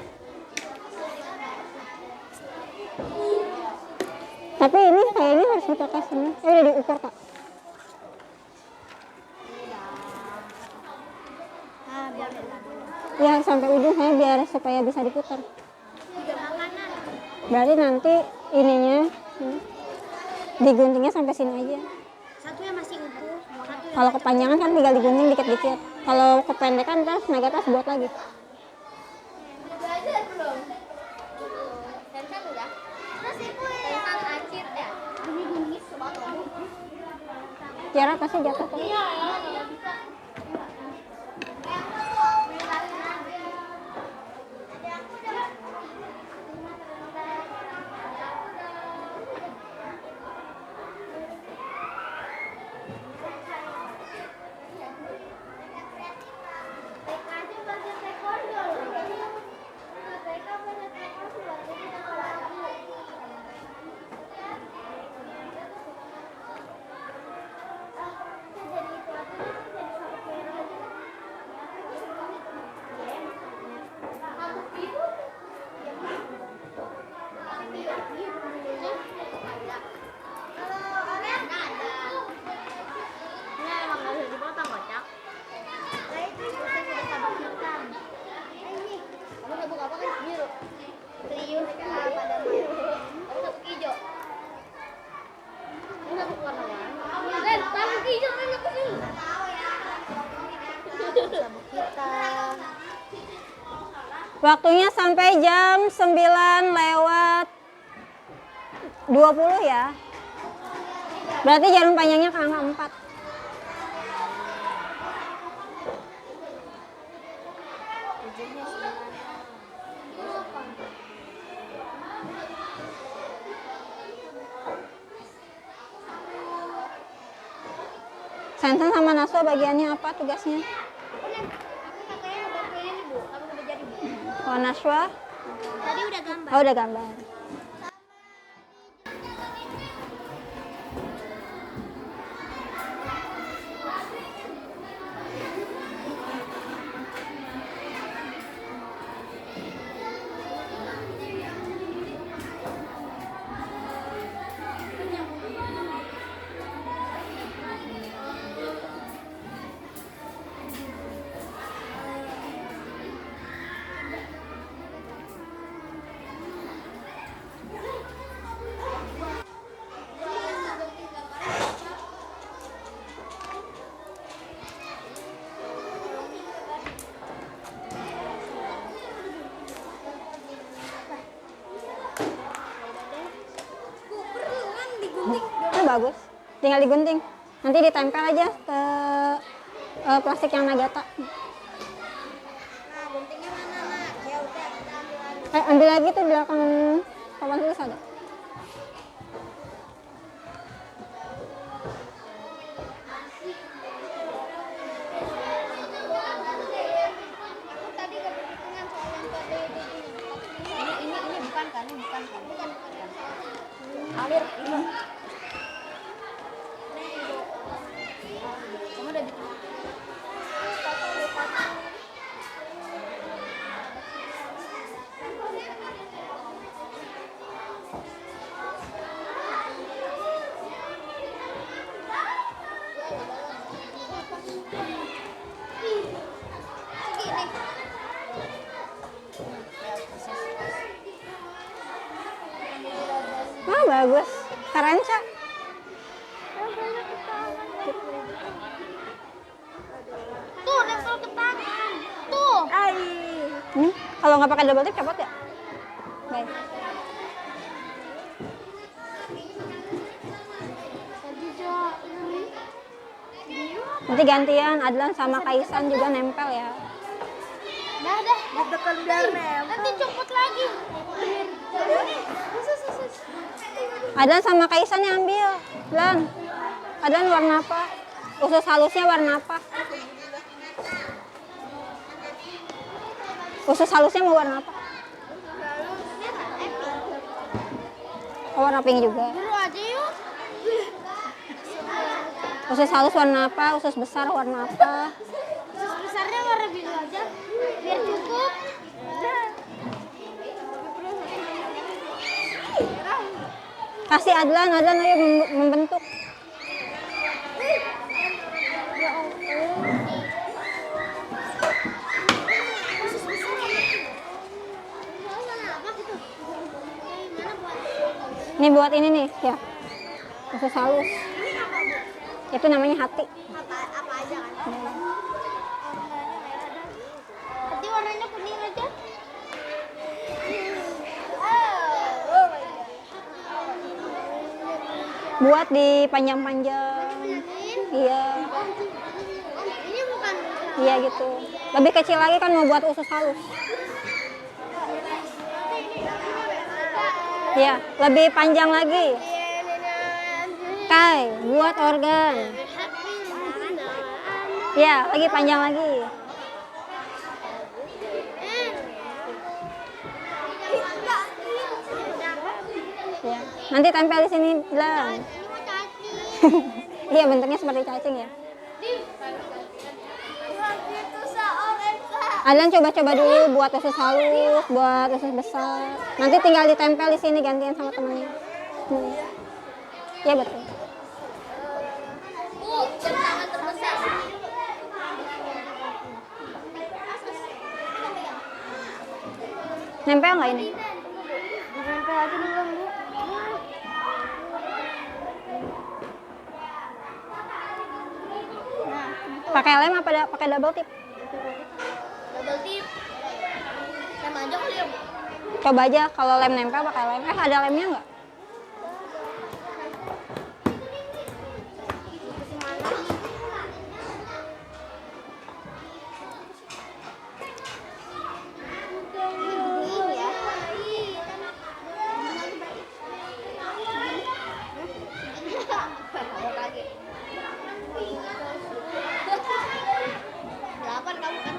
Tapi ini kayaknya harus dipakai semua. Udah diukur kak. Ya sampai ujungnya biar supaya bisa diputar. Berarti nanti ininya diguntingnya sampai sini aja. Satunya masih utuh. Kalau kepanjangan kan tinggal digunting dikit-dikit. Kalau kependekan terus Nagata buat lagi. Belajar belum? Sensat udah. Terus ibu ya. Sensat acir ya. Bunyi-bunyi sobat kamu. Tiara pasti jatuh kok. Iya, nggak bisa. Jadi Waktunya sampai jam 9:20 ya. Berarti jarum panjangnya ke angka 4. Sensen sama Naswa bagiannya apa tugasnya? Kakaknya bantuin ini Bu, kamu udah jadi Bu. Oh, Naswa? Tadi udah gambar. Oh, udah gambar. Itu bagus. Tinggal digunting. Nanti ditempel aja ke plastik yang Nagata. Nah, guntingnya mana, Nak? Ya udah, kita ambil lagi. Ambil lagi tuh belakang papan tulis ada. Aku tadi gak berhitungan soal yang tadi ini bukan kan? Ini bukan kan? Bukan. Alir ini. Kamu udah bikin. Wah, bagus. Keren, Cak. Tuh, nempel ke tangan. Tuh. Kalau nggak pakai double tip copot ya? Baik. Nanti gantian Adlan sama Kaisan juga nempel ya. Dah. Ditekan biar nempel. Nanti copot lagi. Adlan sama Kaisan yang ambil. Adlan. Adlan warna apa? Usus halusnya warna apa? Usus halusnya mau warna apa? Oh, warna pink juga. Dulu aja yuk. Usus halus warna apa? Usus besar warna apa? Usus besarnya warna biru aja. Biar cukup. Kasih Adlan ayo membentuk. Ini buat ini nih, ya. Usus halus. Itu namanya hati. Apa aja kan? Nanti warnanya kuning aja. Buat di panjang-panjang. Iya. Ini bukan. Iya gitu. Lebih kecil lagi kan mau buat usus halus. Iya, lebih panjang lagi. Kai, buat organ. Iya, lagi panjang lagi. Ya, nanti tempel di sini lah. Iya, bentuknya seperti cacing ya. Adlan coba-coba dulu buat usus halus, buat usus besar. Nanti tinggal ditempel di sini gantian sama temennya. Iya betul. Jam tangan terbesar. Nempel nggak ini? Nempel aja dulu, Bu. Pakai lem apa pakai double tip? Double tip. Yang lem aja kali ya, Bu. Coba aja kalau lem nempel pakai lem. Ada lemnya nggak? Dingin ya. Kaget. 8 kamu kan?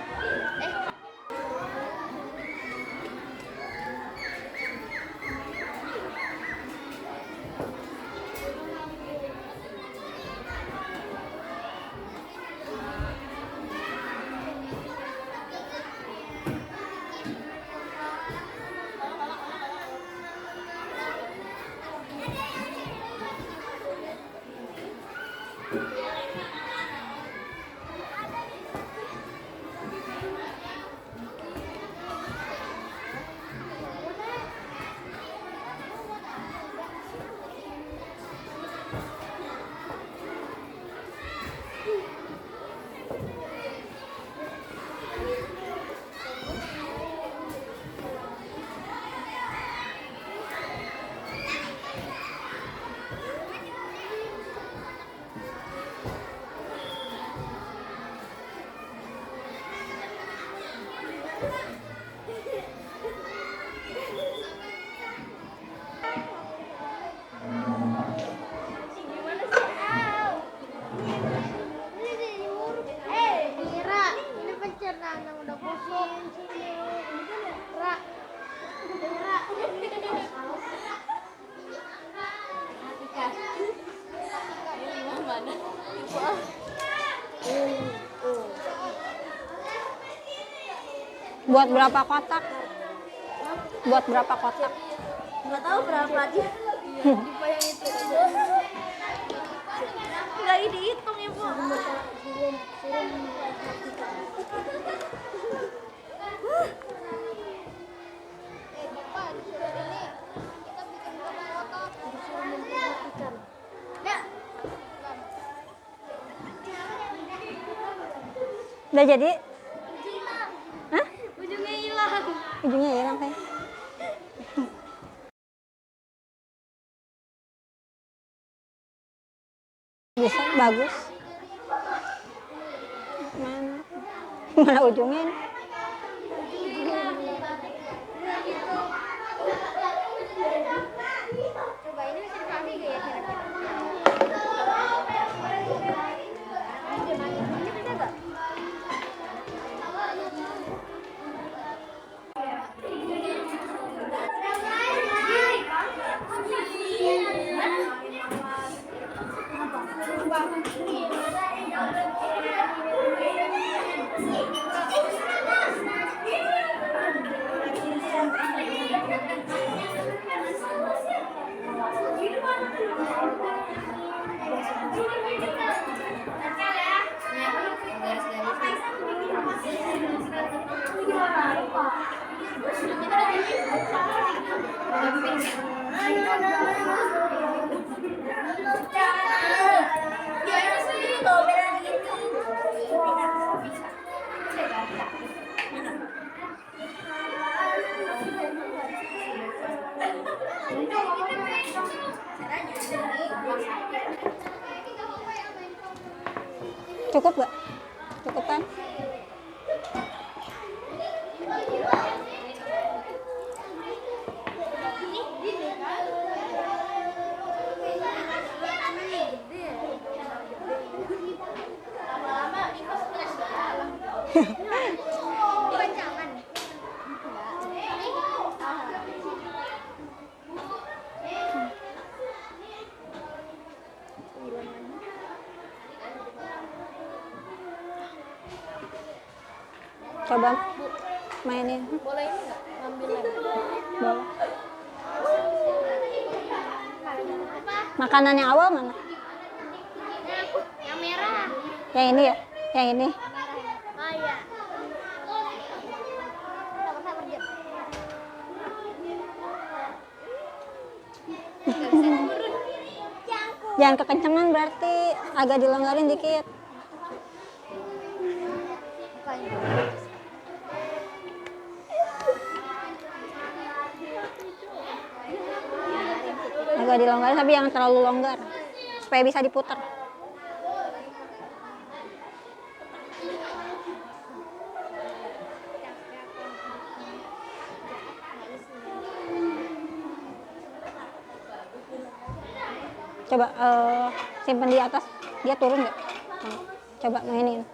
Mira, ini pencernaan yang udah kosong. Ra. Buat berapa kotak? Buat berapa kotak? Nggak tahu berapa aja. Tipe yang itu. Nggak dihitung ya, Bu. Bapak, disuruh ini. Kita bikin berapa kotak? Disuruh memperhatikan. Ya. Udah jadi? Hilang. Hah? Ujungnya hilang. Ujungnya hilang kayak. Bisa, bagus. Mana? Mana ujungnya ini? Coba ini bisa dikali gak ya kira-kira? Ini bisa gak? Cukup gak? Cukup kan? Lama-lama itu stres banget. Panjangan. Coba mainin. Boleh ini nggak ngambil lem? Boleh. Apa? Makanan yang awal mana? Yang merah. Yang ini ya? Yang ini. Oh iya. Sabar-sabar Jen. Nggak bisa turun. Jangan kekencengan berarti agak dilonggarin dikit. Agak dilonggarin tapi jangan terlalu longgar supaya bisa diputar. Coba simpen di atas, dia turun nggak? Coba mainin.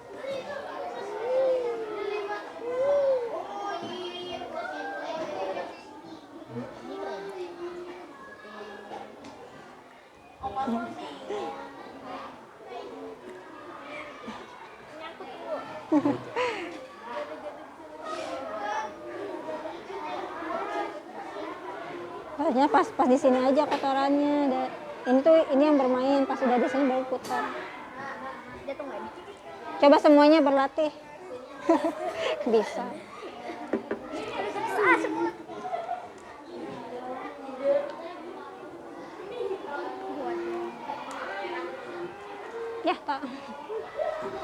Harusnya pas di sini aja kotorannya. Ini yang bermain, pas udah di sini baru putar. Jatuh nggak nih? Coba semuanya berlatih. Bisa. Ya, tak.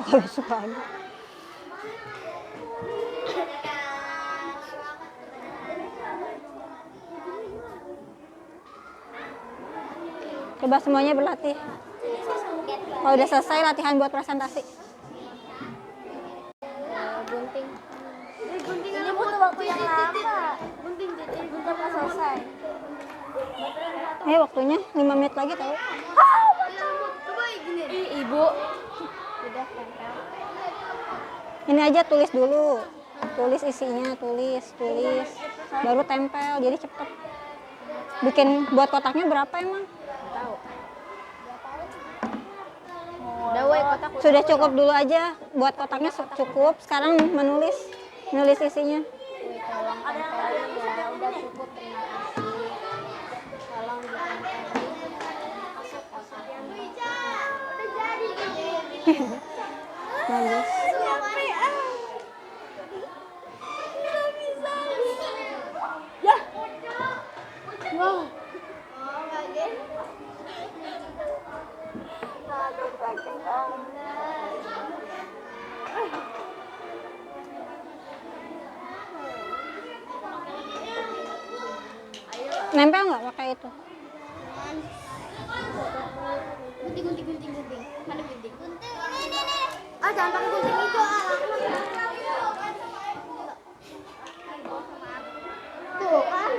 Kalau besok lagi. Coba semuanya berlatih. Kalau udah selesai latihan buat presentasi. Gunting. Ini butuh waktu yang lama. Gunting jadi bentar nggak selesai. Waktunya 5 menit lagi tahu. Coba gini. Ibu. Udah tempel. Ini aja tulis dulu. Tulis isinya, tulis. Baru tempel, jadi cepet. Bikin buat kotaknya berapa emang? Tahu. Udah woi kotak. Sudah cukup dulu aja. Buat kotaknya cukup. Sekarang menulis isinya. Woi tolong tempelin ya. Udah cukup, terima kasih. Tolong ditempelin. Bagus. Wow. Nempel nggak pakai itu? Gunting. Mana gunting? Ini. Ah, jangan pakai gunting itu. Tuh kan.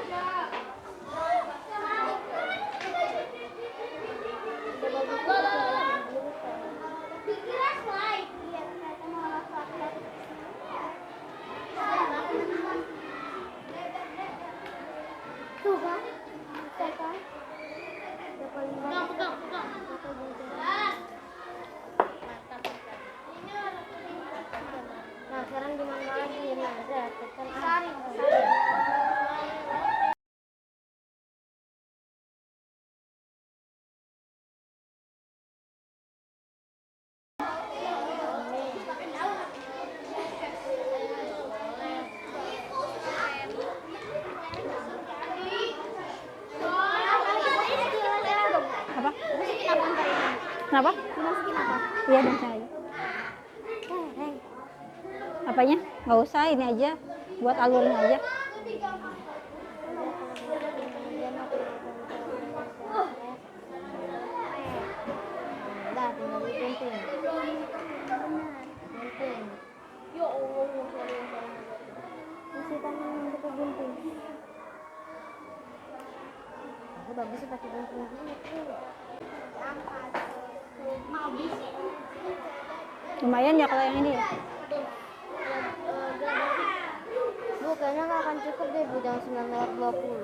Tuh kan. Nah, sekarang gimana lagi? Nah, ada tekan sari. Apa? Masukin apa ntar ini? Kenapa? Dimasukin apa? Iya, bisa aja. Apanya? Nggak usah, ini aja. Buat alurnya aja. Dah, tinggal digunting. Gunting. Ya Allah, masih tangan untuk gunting. Aku bagus sih pakai gunting gitu. Habis. Lumayan ya kalau yang ini ya. Bu, kayaknya nggak akan cukup deh Bu, jam 9:20.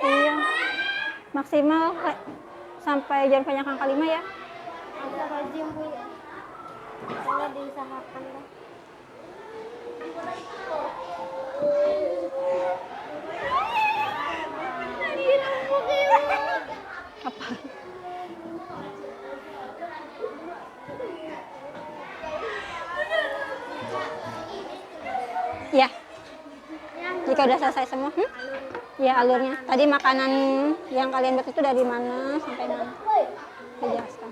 Iya. Maksimal sampai jam banyak angka 5 ya. Ada rajin Bu. Kalau diusahakan lah. Apa? Ya. Jika udah selesai semua, ya alurnya. Tadi makanan yang kalian buat itu dari mana sampai mana? Dijelaskan.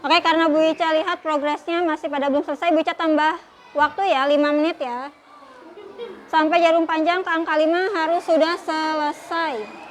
Oke, Oke, karena Bu Ica lihat progresnya masih pada belum selesai, Bu Ica tambah waktu ya, 5 menit ya. Sampai jarum panjang ke angka 5 harus sudah selesai.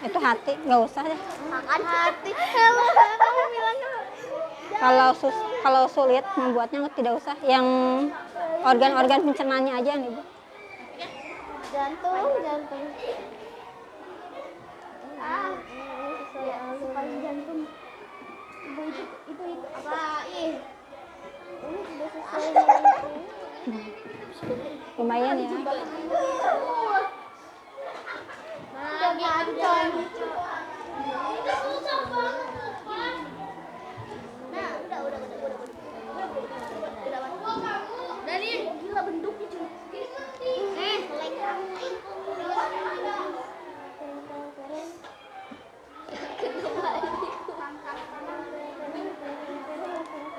Itu hati, nggak usah deh. Makan hati. Kamu bilangnya Kalau sulit membuatnya tidak usah. Yang organ-organ pencernaannya aja nih, Bu. jantung. Paling jantung. Itu apa? Ih. Ini sudah sesuai dengan itu. Lumayan ya. Gila bentuknya cuy.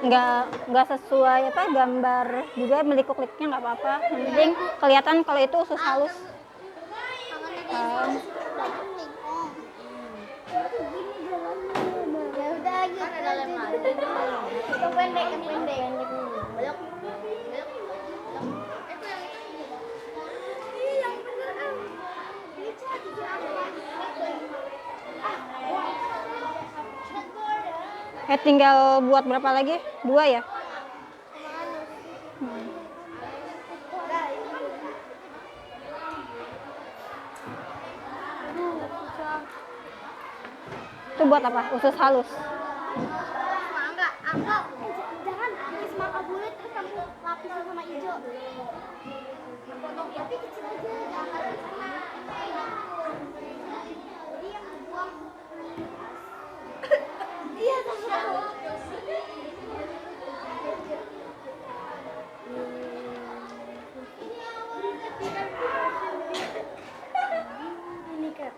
Nggak sesuai apa gambar juga, melikuk-likuknya nggak apa-apa. Yang penting kelihatan kalau itu usus halus. Ya udah gitu. Itu pendek. Belok. Yang bener. Ini Tinggal buat berapa lagi? 2 ya? Itu buat apa? Usus halus. Enggak. Jangan semangka bulat terus kamu lapisin sama hijau. Tapi kecil aja. Jadi yang dibuang. Iya, sama. Ini kan.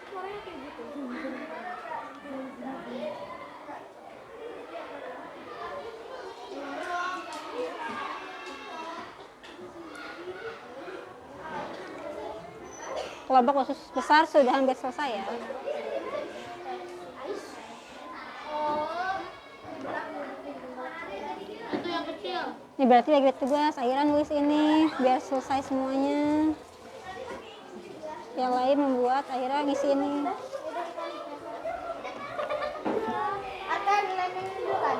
Suaranya kayak gitu. Kelompok usus besar sudah hampir selesai ya. Itu yang kecil. Ini berarti lagi tugas, akhiran nulis ini biar selesai semuanya. Yang lain membuat, akhirnya ngisi ini. Atau nilainya bukan?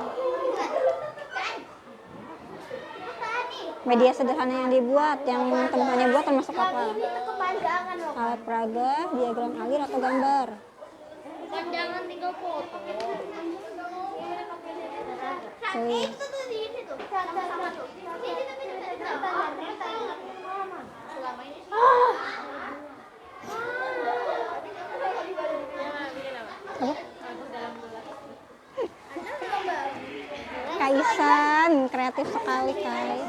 Media sederhana yang dibuat, yang teman-temannya buat termasuk apa? Itu kepanjangan loh. Alat peraga, diagram alir atau gambar. Kepanjangan tinggal foto. Tulis. Itu tuh di situ. Sama tuh. Ini tapi selama ini sih. Apa? Kaisan, kreatif sekali Kai.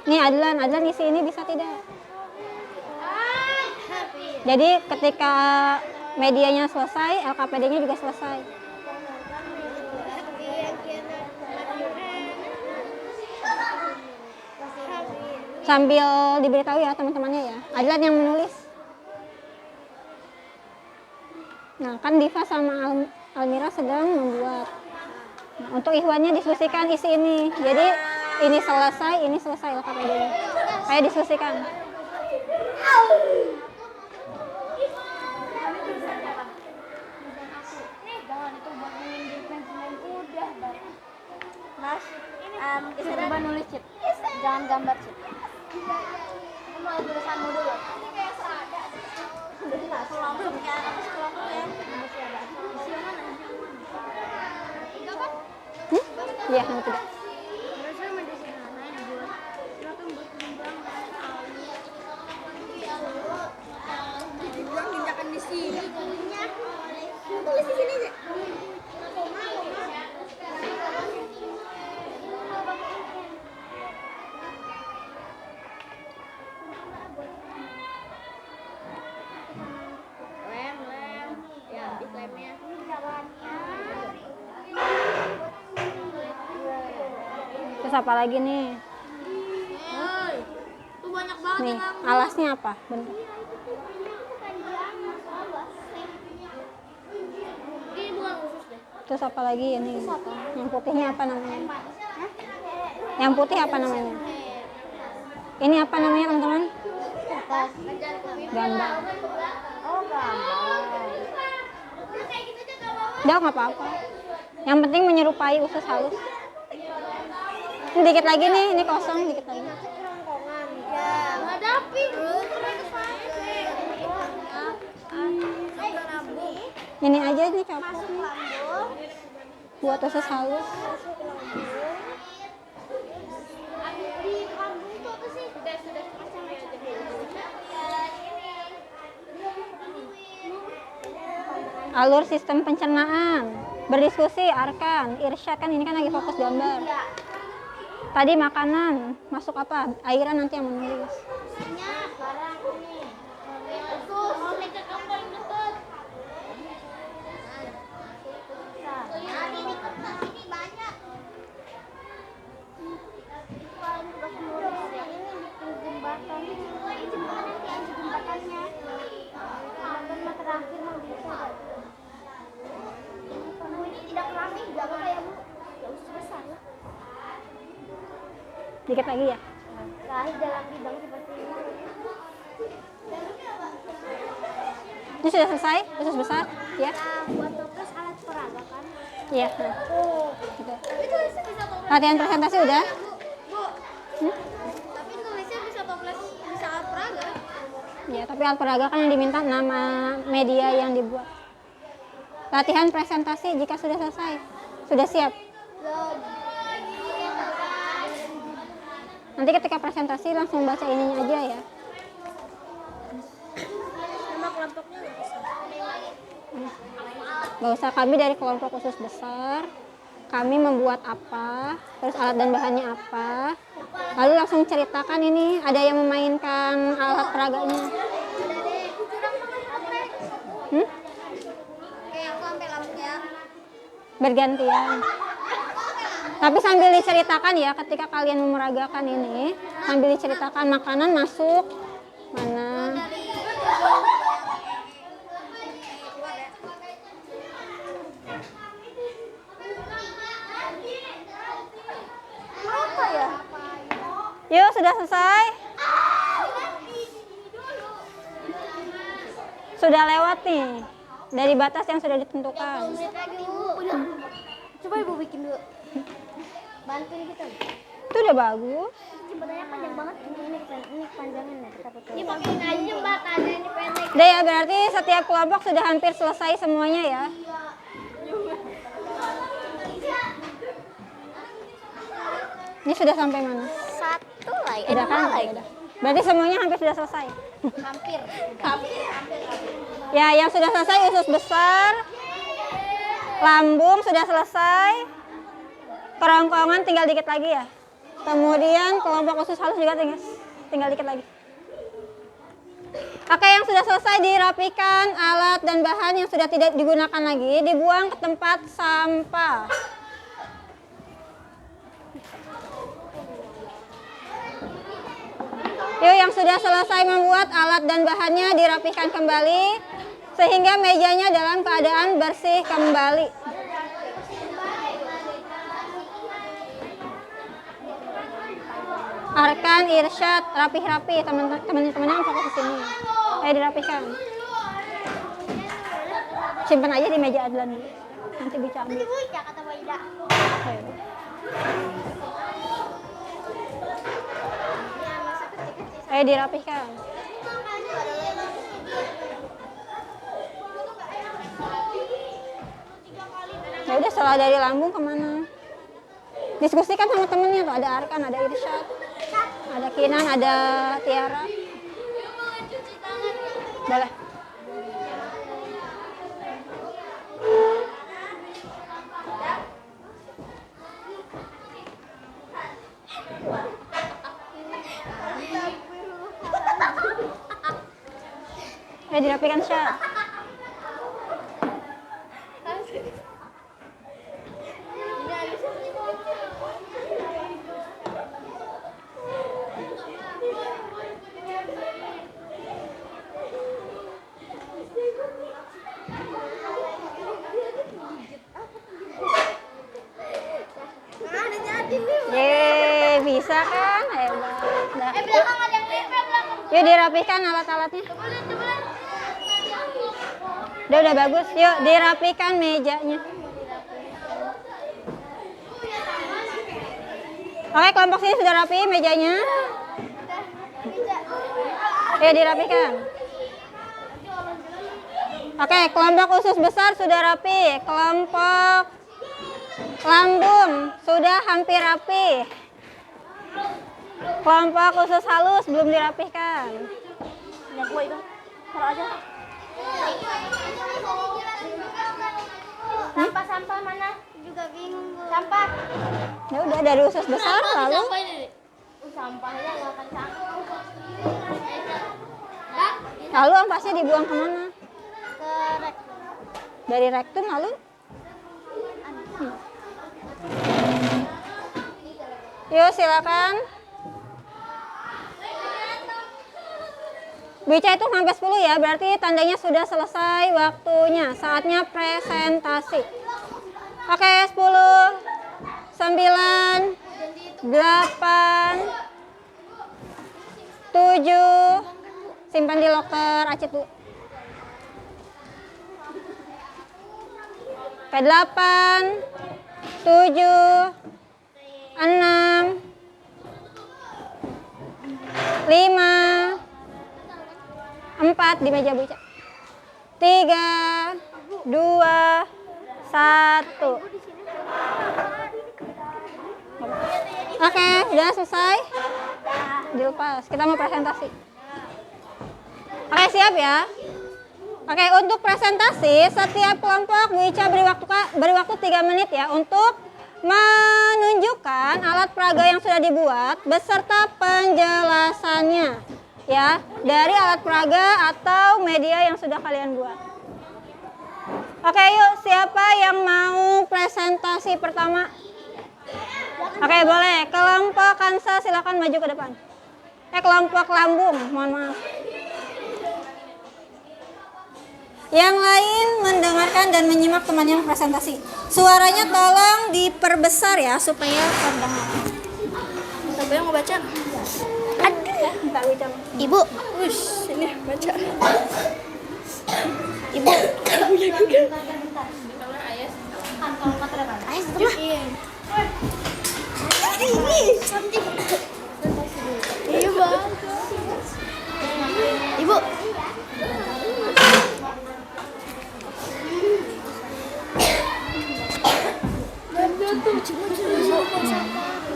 Nih Adlan ngisi ini bisa tidak? Jadi ketika medianya selesai, LKPD-nya juga selesai. Sambil diberitahu ya teman-temannya ya. Adlan yang menulis. Nah, kan Diva sama Almira sedang membuat. Nah, untuk Ikhwannya diskusikan isi ini. Jadi ini selesai LKPD-nya. Ayo diskusikan. Jangan itu buat menginjil main kuda. Mas, Coba nulis Cip. Jangan gambar Cip. Kamu mau tulisanmu dulu. Ini kayak serada. kelompok ya, kelompok ya. Masih ada. Isi yang mana? Tiga kan? Iya, nomor 3. Berasa mendeskripsikan buat silakan berkembang Dibilang tindakan di sini. tulis di sini aja. Lem. Ya, habis lemnya. Terus apa lagi nih? Tuh banyak banget Nih, yang nganggur. alasnya apa? Bentar. Ini bukan khusus deh. Terus apa lagi ini? Yang putihnya apa namanya? Yang putih apa namanya? Ini apa namanya teman-teman? Gambar. Oh, gambar. Udah nggak apa-apa. Yang penting menyerupai usus halus. Ini dikit lagi nih, ini kosong dikit lagi. Hadapi bro. Ini aja nih copot nih. Buat usus halus. Di lambung itu apa sih? Sudah Alur sistem pencernaan. Berdiskusi, arkan, irsyad kan ini kan lagi fokus gambar. Tadi makanan, masuk apa? Airan nanti yang menulis. Sekarang ini. Usus. Mau pencet kamu paling dekat. Ini kertas ini banyak. Paling tugas nulis ini bikin jembatan. Ini jembatan nanti ada jembatannya. Dan terakhir mau bisa. Kamu ini tidak keramik, tidak apa ya bu? Ya usus besar lah. Dikit lagi ya. Lahir dalam bidang seperti ini. Ini sudah selesai, usus besar, ya? Kita buat toples alat peraga kan? Iya. Nah. Oh. Gitu. Tapi tulisnya bisa toples. Latihan presentasi udah? Bu. Tapi tulisnya bisa toples, bisa alat peraga. Ya, tapi alat peraga kan yang diminta nama media yang dibuat. Latihan presentasi jika sudah selesai. Sudah siap? Belum. Nanti ketika presentasi langsung baca ininya aja ya. Nama kelompoknya nggak bisa. Gak usah, kami dari kelompok khusus besar. Kami membuat apa, terus alat dan bahannya apa. Lalu langsung ceritakan ini, ada yang memainkan alat peraganya. Udah deh. Curang banget toples. Kayak aku sampai lampunya. Bergantian. Tapi sambil diceritakan ya, ketika kalian memeragakan ini, sambil diceritakan makanan masuk mana. Apa ya? Yuk, sudah selesai? Sudah lewat nih, dari batas yang sudah ditentukan. Menit lagi bu. Coba ibu bikin dulu. Bantuin kita. Itu udah bagus. Jembatannya panjang banget. Ini panjangin ya kita betul. Ini pakai aja jembatannya ini pendek. Udah ya, berarti setiap kelompok sudah hampir selesai semuanya ya. Ini sudah sampai mana? Satu lagi. Udah kan? Udah. Berarti semuanya hampir sudah selesai. Hampir. Ya, yang sudah selesai usus besar, lambung sudah selesai, kerongkongan tinggal dikit lagi ya. Kemudian kelompok usus halus juga tinggal dikit lagi. Oke, yang sudah selesai dirapikan, alat dan bahan yang sudah tidak digunakan lagi dibuang ke tempat sampah. Yuk, yang sudah selesai membuat alat dan bahannya dirapikan kembali sehingga mejanya dalam keadaan bersih kembali. Arkan, Irsyad, rapih-rapih, teman-temannya fokus ke sini. Ayo dirapihkan. Simpan aja di meja Adlan dulu. Nanti bisa ambil. Buica kata Waida. Ayo. Ayo dirapihkan. Ya udah, setelah dari lambung kemana? Diskusikan sama temennya tuh, ada Arkan, ada Irsyad, ada Kinan, ada Tiara. Boleh. Ayo dirapikan, Syad. Yeay, bisa kan? Hebat. Dah. Belakang ada yang nempel belakang. Yuk dirapihkan alat-alatnya. Udah bagus. Yuk dirapihkan mejanya. Oke, kelompok sini sudah rapi mejanya. Yuk dirapihkan. Oke, kelompok usus besar sudah rapi. Kelompok lambung sudah hampir rapi. Kelompok usus halus belum dirapihkan. Taruh aja. Sampah mana? Juga bingung. Sampah. Ya udah, dari usus besar lalu Sampahnya nggak akan campur. lalu ampasnya dibuang kemana? Ke Dari rektum lalu? Yuk silakan. Bica itu sampai 10 ya, berarti tandanya sudah selesai waktunya. Saatnya presentasi. Oke, 10, 9, 8, 7, simpan di loker Acit dulu. Oke, 8, 7, 6, 5, 4 di meja buca. 3, 2, 1. Oke, udah selesai. Dilepas. Kita mau presentasi. Oke, siap ya. Oke, untuk presentasi setiap kelompok Buica beri waktu 3 menit ya untuk menunjukkan alat peraga yang sudah dibuat beserta penjelasannya ya dari alat peraga atau media yang sudah kalian buat. Oke, yuk siapa yang mau presentasi pertama? Oke, boleh. Kelompok Kansa silakan maju ke depan. Kelompok lambung, mohon maaf. Yang lain mendengarkan dan menyimak teman yang presentasi. Suaranya tolong diperbesar ya supaya terdengar. Siapa yang mau baca? Aduh, Mbak Wicam. Ibu. Ush, ini baca. Ibu. Ayah setengah. Iya bang. Ibu.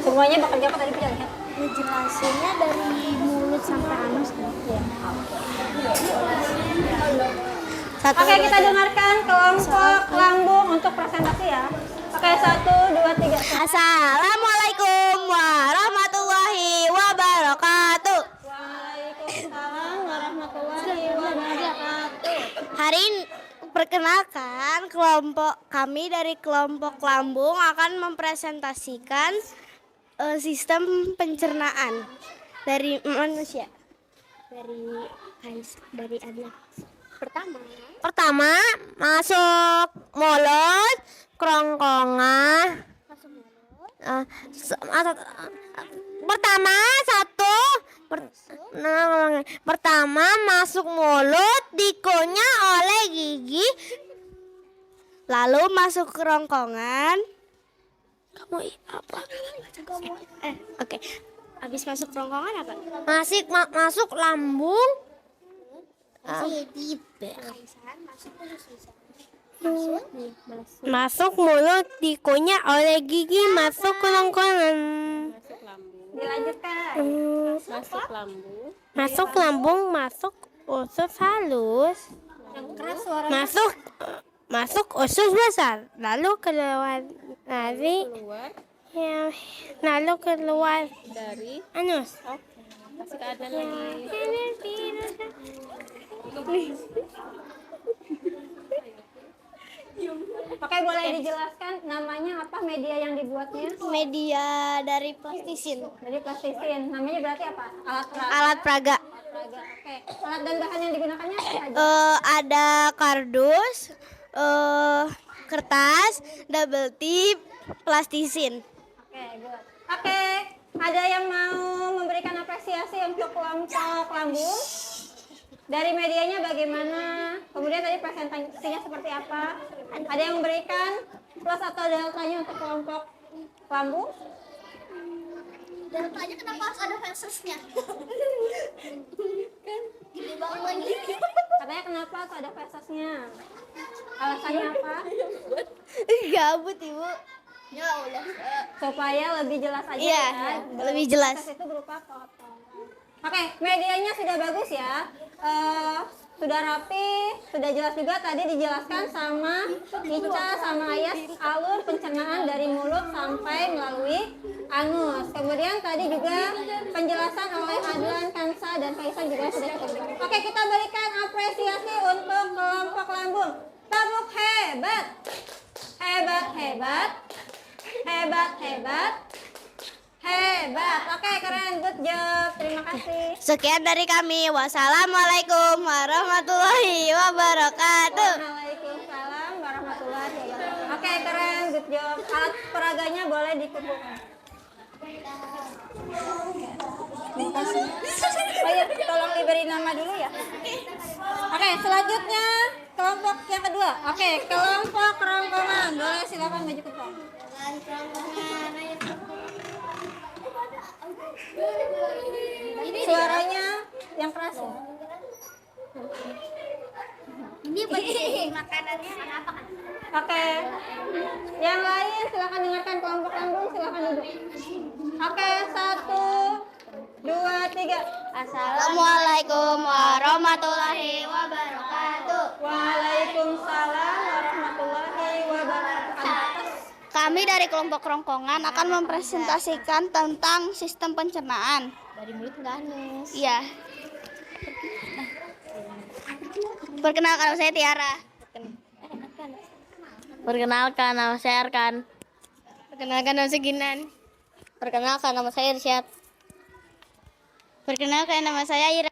Semuanya bekerja apa tadi bilang ya? Ngejelasinnya dari mulut sampai anus kan? Iya. Satu. Oke, kita dengarkan kelompok lambung untuk presentasi ya. Oke, 1, 2, 3. Assalamualaikum warahmatullahi wabarakatuh. Waalaikumsalam warahmatullahi wabarakatuh. Hari ini perkenalkan kami dari kelompok lambung akan mempresentasikan sistem pencernaan dari manusia. Dari anak. Pertama masuk mulut, kerongkongan, Pertama satu pertama masuk mulut, dikunyah oleh gigi, lalu masuk kerongkongan. Kamu apa? Oke. Habis masuk kerongkongan apa? Masuk lambung. Masuk mulut, dikunyah oleh gigi, masuk kerongkongan. Dilanjutkan. Masuk lambung, masuk usus halus. Masuk usus besar, lalu keluar dari lalu keluar dari anus. Kasih keadaan lagi. Oke, boleh dijelaskan namanya apa media yang dibuatnya? Media dari plastisin. Dari plastisin. Namanya berarti apa? Alat peraga. Alat peraga. Oke. Alat dan bahan yang digunakannya apa aja? Ada kardus, kertas, double tip, plastisin. Oke, good. Oke, ada yang mau memberikan apresiasi untuk kelompok lambung? Dari medianya bagaimana? Kemudian tadi presentasinya seperti apa? Ada yang memberikan plus atau deltanya untuk kelompok lambung? Deltanya kenapa harus ada versusnya? Kan gede banget lagi. Katanya kenapa harus ada versusnya? Alasannya apa? Gabut, Ibu. Ya Allah. Supaya lebih jelas aja Iya, ya. lebih jelas. Versus itu berupa potong. Oke, medianya sudah bagus ya. Sudah rapi, sudah jelas juga tadi dijelaskan sama Ica sama Ayas alur pencernaan dari mulut sampai melalui anus. Kemudian tadi juga penjelasan oleh Adlan, Kansa, dan Kaisan juga sudah cukup. Oke, kita berikan apresiasi untuk kelompok lambung. Tepuk hebat. Hebat, hebat. Hebat, hebat. Hebat. Oke, keren. Good job. Terima kasih. Sekian dari kami. Wassalamualaikum warahmatullahi wabarakatuh. Waalaikumsalam warahmatullahi wabarakatuh. Oke, keren. Good job. Alat peraganya boleh dikumpulkan. Oh iya, tolong diberi nama dulu ya. Oke, selanjutnya kelompok yang kedua. Oke, kelompok kerongkongan. Boleh silakan maju ke depan. Suaranya yang keras ya. Ini bagi makanannya apa kan? Oke. Yang lain silakan dengarkan kelompok lambung, silakan duduk. Oke, 1, 2, 3. Assalamualaikum warahmatullahi wabarakatuh. Waalaikumsalam warahmatullahi wabarakatuh. Kami dari kelompok kerongkongan akan mempresentasikan tentang sistem pencernaan. Dari mulut ke anus. Iya. Perkenalkan, nama saya Tiara. Perkenalkan, nama saya Arkan. Perkenalkan, nama saya Ginan. Perkenalkan, nama saya Irsyad. Perkenalkan, nama saya Ira.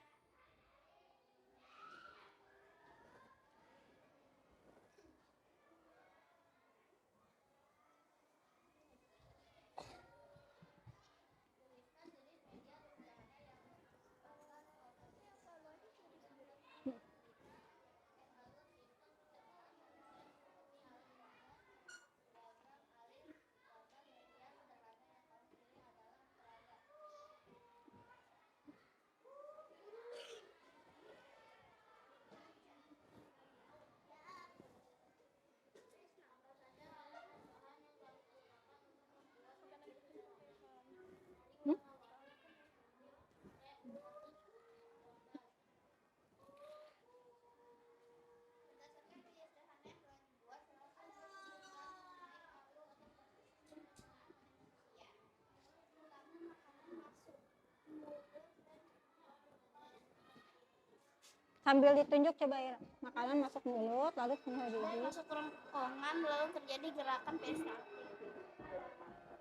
Sambil ditunjuk coba ya. Makanan masuk mulut, lalu keluar gigi. Masuk kerongkongan lalu terjadi gerakan peristaltik.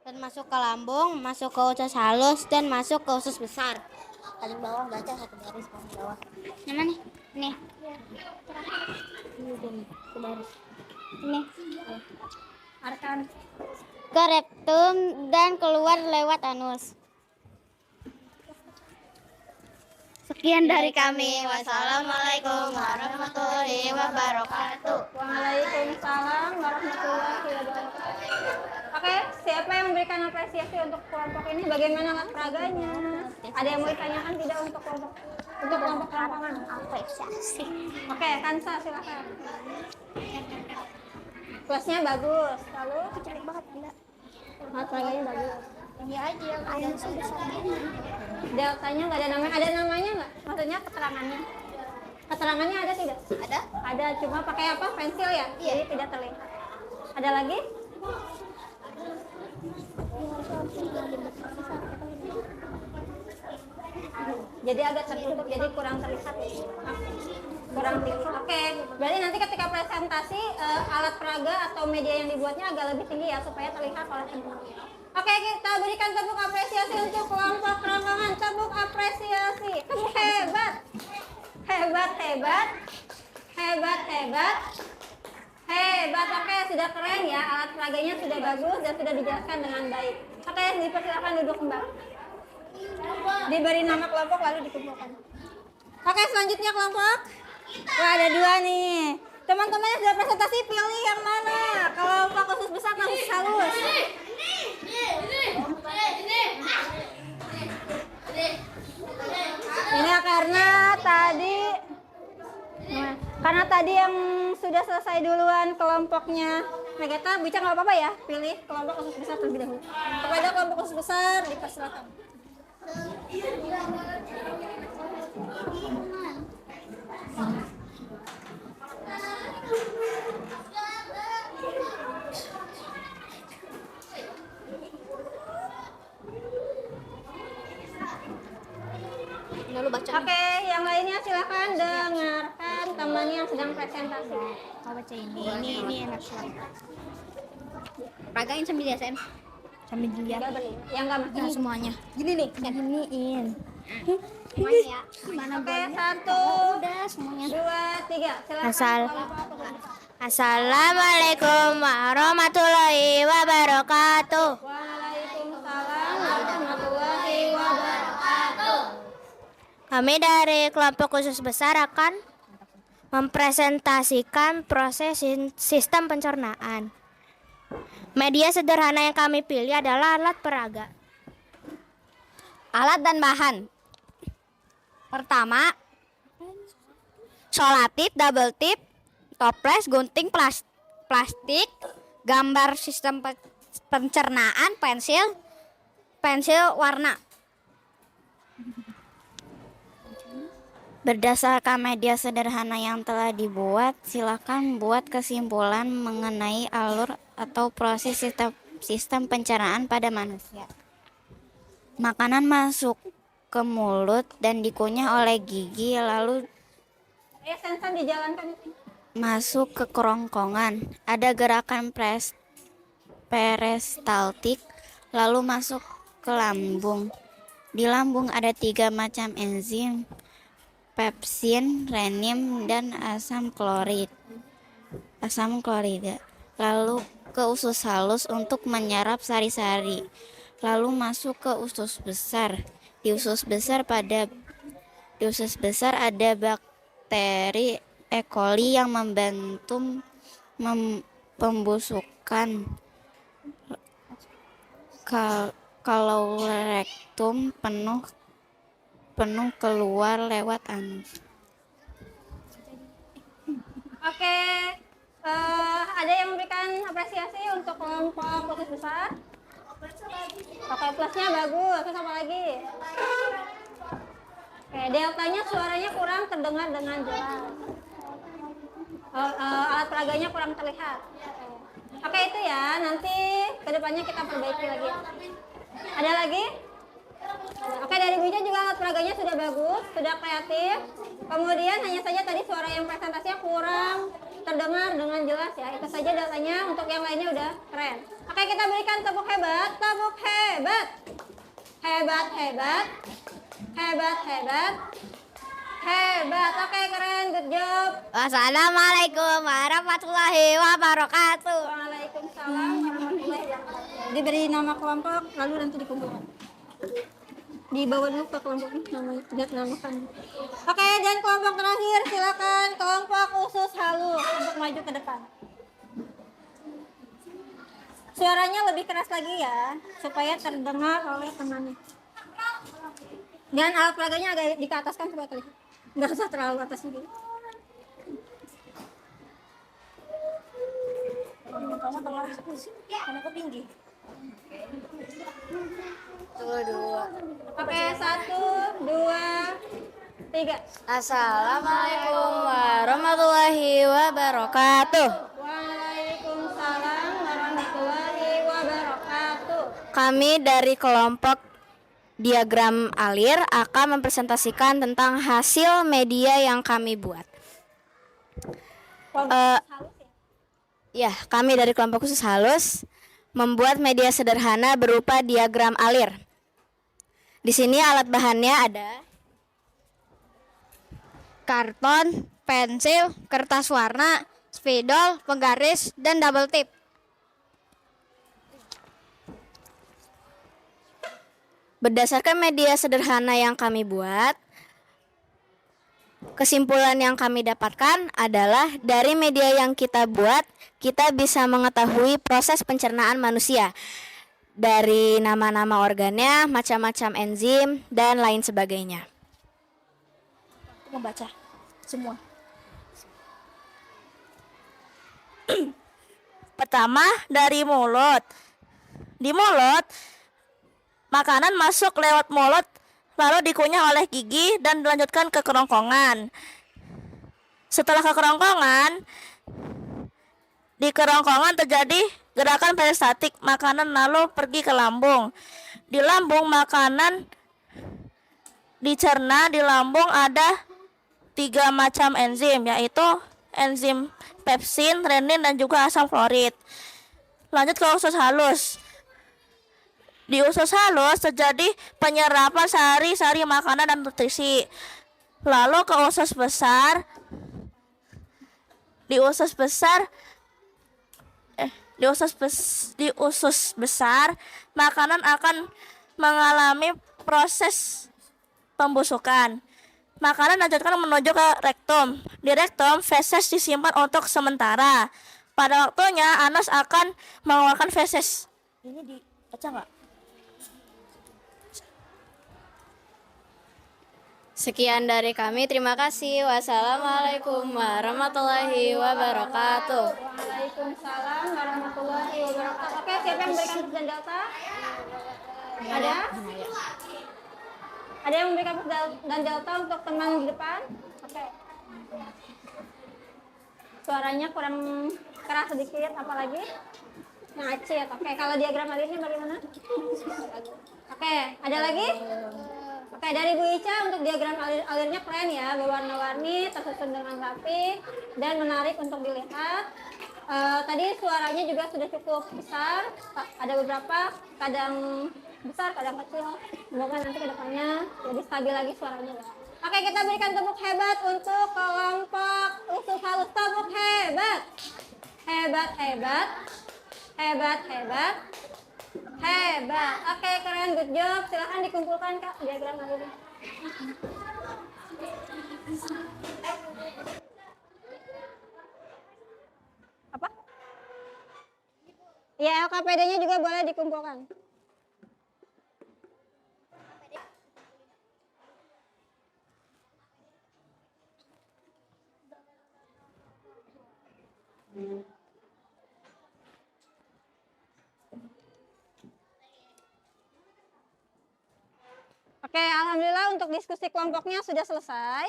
Dan masuk ke lambung, masuk ke usus halus, dan masuk ke usus besar. Paling bawah baca satu baris paling bawah. Mana nih? Nih. Ini baris. Ini. Arkan. Ke rektum dan keluar lewat anus. Sekian dari kami. Wassalamualaikum warahmatullahi wabarakatuh. Waalaikumsalam warahmatullahi wabarakatuh. Oke, siapa yang memberikan apresiasi untuk kelompok ini? Bagaimana alat peraganya? Ada yang mau ditanyakan tidak untuk kelompok lapangan? Apresiasi. Oke, Kansa silakan. Kelasnya bagus, lalu Jelek banget gila. alat peraganya bagus. Iya aja, ada sebesar ini. Deltanya nggak ada namanya, ada namanya nggak? Maksudnya keterangannya? Keterangannya ada tidak? Ada? Ada, cuma pakai apa? Pensil ya? Iya. Jadi tidak terlihat. Ada lagi? Jadi agak tertutup, jadi kurang terlihat. Kurang terlihat. Oke, berarti nanti ketika presentasi alat peraga atau media yang dibuatnya agak lebih tinggi ya supaya terlihat oleh teman-teman. Oke, kita berikan tepuk apresiasi untuk kelompok kerongkongan. Tepuk apresiasi. Tepuk hebat. Hebat, hebat. Hebat, hebat. Hebat, oke, sudah keren ya. Alat peraganya sudah bagus dan sudah dijelaskan dengan baik. Oke, dipersilakan duduk kembali. Diberi nama kelompok lalu dikumpulkan. Oke, selanjutnya kelompok. Wah, ada dua nih. Teman-teman yang sudah presentasi pilih yang mana? Kelompok khusus besar atau khusus halus? Ini karena tadi yang sudah selesai duluan kelompoknya Megata, Bica nggak apa-apa ya, pilih kelompok khusus besar terlebih dahulu. Kepada kelompok khusus besar dipersilakan. Lalu baca. Oke, yang lainnya silakan dengarkan temannya yang sedang presentasi. Mau baca ini enak banget. Peragain sambil SM. Sambil dilihat. Nggak beri, yang nggak Ini masalah. semuanya. Gini nih, giniin. Semuanya ya. Oke, 1, Udah semuanya. 2, 3. Silakan. Asal. kelompok khusus besar. Assalamualaikum warahmatullahi wabarakatuh. Waalaikumsalam warahmatullahi wabarakatuh. Kami dari kelompok khusus besar akan mempresentasikan proses sistem pencernaan. Media sederhana yang kami pilih adalah alat peraga. Alat dan bahan. Pertama, solatif, double tip, toples, gunting plastik, gambar sistem pencernaan, pensil warna. Berdasarkan media sederhana yang telah dibuat, silakan buat kesimpulan mengenai alur atau proses sistem pencernaan pada manusia. Makanan masuk ke mulut dan dikunyah oleh gigi, lalu Ayo Sensan dijalankan itu. masuk ke kerongkongan. Ada gerakan peristaltik, lalu masuk ke lambung. Di lambung ada 3 macam enzim: pepsin, renin, dan asam klorida. Lalu ke usus halus untuk menyerap sari-sari. Lalu masuk ke usus besar. Di usus besar ada bakteri E. coli yang membantu pembusukan. Kalau rektum penuh keluar lewat anus. Oke, ada yang memberikan apresiasi untuk kelompok khusus besar? Oke, plusnya bagus. Terus apa lagi? Oke, deltanya suaranya kurang terdengar dengan jelas. Alat peraganya kurang terlihat. Oke, itu ya. Nanti kedepannya kita perbaiki lagi. Ada lagi? Oke, dari Bija juga alat peraganya sudah bagus, sudah kreatif. Kemudian hanya saja tadi suara yang presentasinya kurang terdengar dengan jelas ya. Itu saja datanya, untuk yang lainnya udah keren. Oke, kita berikan tepuk hebat, tepuk hebat. Hebat, hebat. Hebat, hebat. Hebat, oke keren, good job. Wassalamualaikum warahmatullahi wabarakatuh. Waalaikumsalam Diberi nama kelompok, lalu nanti dikumpulkan. Dibawa dulu ke kelompoknya, namakan. Oke, dan kelompok terakhir silakan kelompok usus halus untuk maju ke depan. Suaranya lebih keras lagi ya, supaya terdengar oleh temannya. Dan alat peraganya agak dikeataskan supaya terlihat. Nggak usah terlalu atas juga. Kamu tengah karena aku tinggi. Oke, 1, 2, 3. Assalamualaikum warahmatullahi wabarakatuh. Waalaikumsalam warahmatullahi wabarakatuh. Kami dari kelompok diagram alir akan mempresentasikan tentang hasil media yang kami buat. Ya, kami dari kelompok khusus halus membuat media sederhana berupa diagram alir. Di sini alat bahannya ada karton, pensil, kertas warna, spidol, penggaris, dan double tip. Berdasarkan media sederhana yang kami buat, kesimpulan yang kami dapatkan adalah dari media yang kita buat, kita bisa mengetahui proses pencernaan manusia. Dari nama-nama organnya, macam-macam enzim, dan lain sebagainya. Membaca semua. Pertama, dari mulut. Di mulut, makanan masuk lewat mulut, lalu dikunyah oleh gigi dan dilanjutkan ke kerongkongan. Setelah ke kerongkongan, di kerongkongan terjadi gerakan peristaltik, makanan lalu pergi ke lambung. Di lambung, makanan dicerna. Di lambung ada 3 macam enzim, yaitu enzim pepsin, renin, dan juga asam klorid. Lanjut ke usus halus. Di usus halus terjadi penyerapan sari-sari makanan dan nutrisi. Lalu ke usus besar. Di usus besar, makanan akan mengalami proses pembusukan. Makanan dilanjutkan menuju ke rektum. Di rektum, feses disimpan untuk sementara. Pada waktunya, anus akan mengeluarkan feses. Ini dibaca nggak? Sekian dari kami, terima kasih. Wassalamualaikum warahmatullahi wabarakatuh. Waalaikumsalam warahmatullahi wabarakatuh. Oke, siapa yang memberikan plus dan delta? Ada? Ada yang memberikan plus dan delta untuk teman di depan? Oke. Suaranya kurang keras sedikit, apalagi? Ngacit. Oke, kalau diagram alirnya bagaimana? Oke, ada lagi? Oke, dari Bu Ica untuk diagram alirnya keren ya, berwarna-warni, tersusun dengan rapi, dan menarik untuk dilihat. Tadi suaranya juga sudah cukup besar, ada beberapa, kadang besar, kadang kecil. Semoga nanti kedepannya lebih stabil lagi suaranya. Oke, kita berikan tepuk hebat untuk kelompok usus halus. Tepuk hebat. Hebat, hebat. Hebat, hebat. Hebat. Oke, keren, good job. Silahkan dikumpulkan Kak diagram alirnya. Apa? Ya, LKPD-nya juga boleh dikumpulkan. Oke, alhamdulillah untuk diskusi kelompoknya sudah selesai.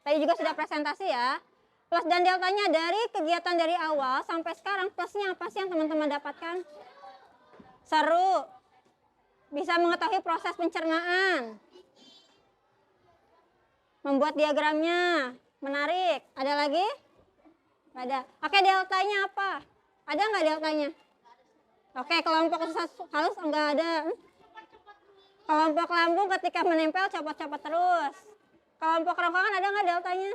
Tadi juga sudah presentasi ya. Plus dan deltanya dari kegiatan dari awal sampai sekarang, plusnya apa sih yang teman-teman dapatkan? Seru. Bisa mengetahui proses pencernaan. Membuat diagramnya. Menarik. Ada lagi? Nggak ada. Oke, deltanya apa? Ada nggak deltanya? Oke, kelompok usus halus nggak ada. Kelompok lambung ketika menempel copot-copot terus. Kelompok kerongkongan ada nggak deltanya?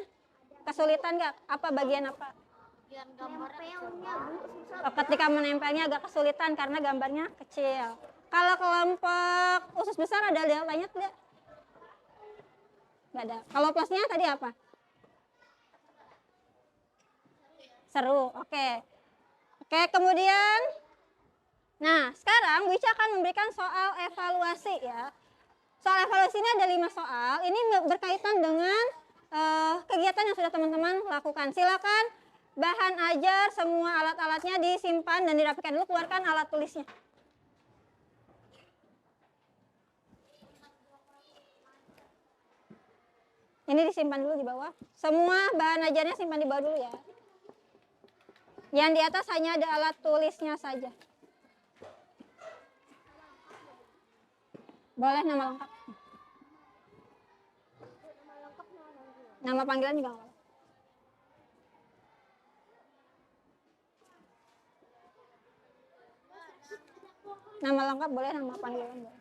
Kesulitan nggak? Apa bagian apa? Ketika menempelnya agak kesulitan karena gambarnya kecil. Kalau kelompok usus besar ada deltanya tidak? Nggak ada. Kalau plusnya tadi apa? Seru, oke. Oke, kemudian, nah sekarang Wica akan memberikan soal evaluasi ya. Soal evaluasi ini ada 5 soal. Ini berkaitan dengan kegiatan yang sudah teman-teman lakukan. Silakan bahan ajar semua alat-alatnya disimpan dan dirapikan dulu. Keluarkan alat tulisnya. Ini disimpan dulu di bawah. Semua bahan ajarnya simpan di bawah dulu ya. Yang di atas hanya ada alat tulisnya saja. Boleh nama lengkap. Nama panggilan juga nggak boleh. Nama lengkap boleh, nama panggilan boleh.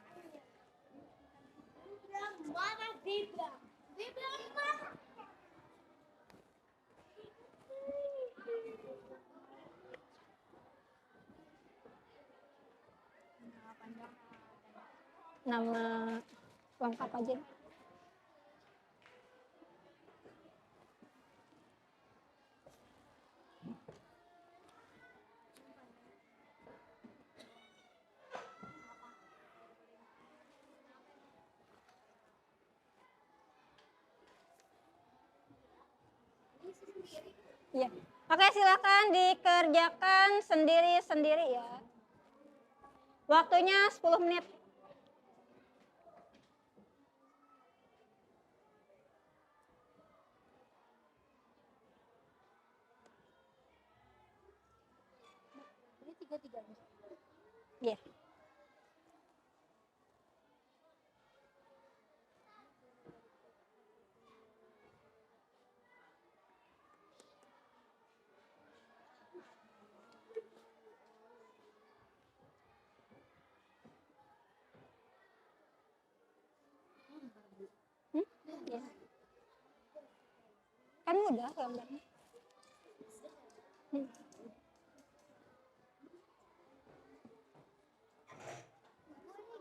Nama lengkap aja. Iya. Oke, silakan dikerjakan sendiri-sendiri ya. Waktunya 10 menit. Iya. Iya. Kan mudah gambarnya.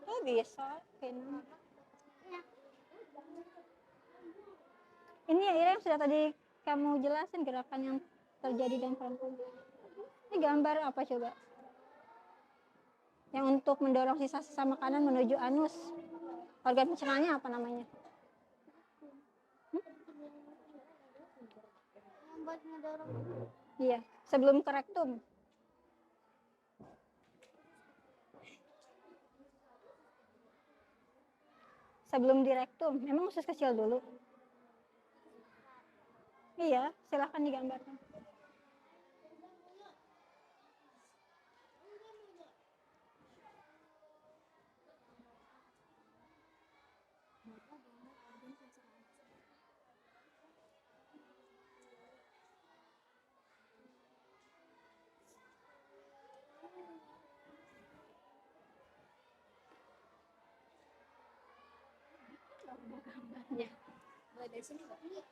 Oh bisa. Ini ya Ira yang sudah tadi kamu jelasin gerakan yang terjadi dalam perempuan. Ini gambar apa coba? Yang untuk mendorong sisa-sisa makanan menuju anus. Organ pencernaannya apa namanya? Buat ngedorong. Iya, sebelum ke rektum. Sebelum di rektum, memang usus kecil dulu. Iya, silahkan digambarkan.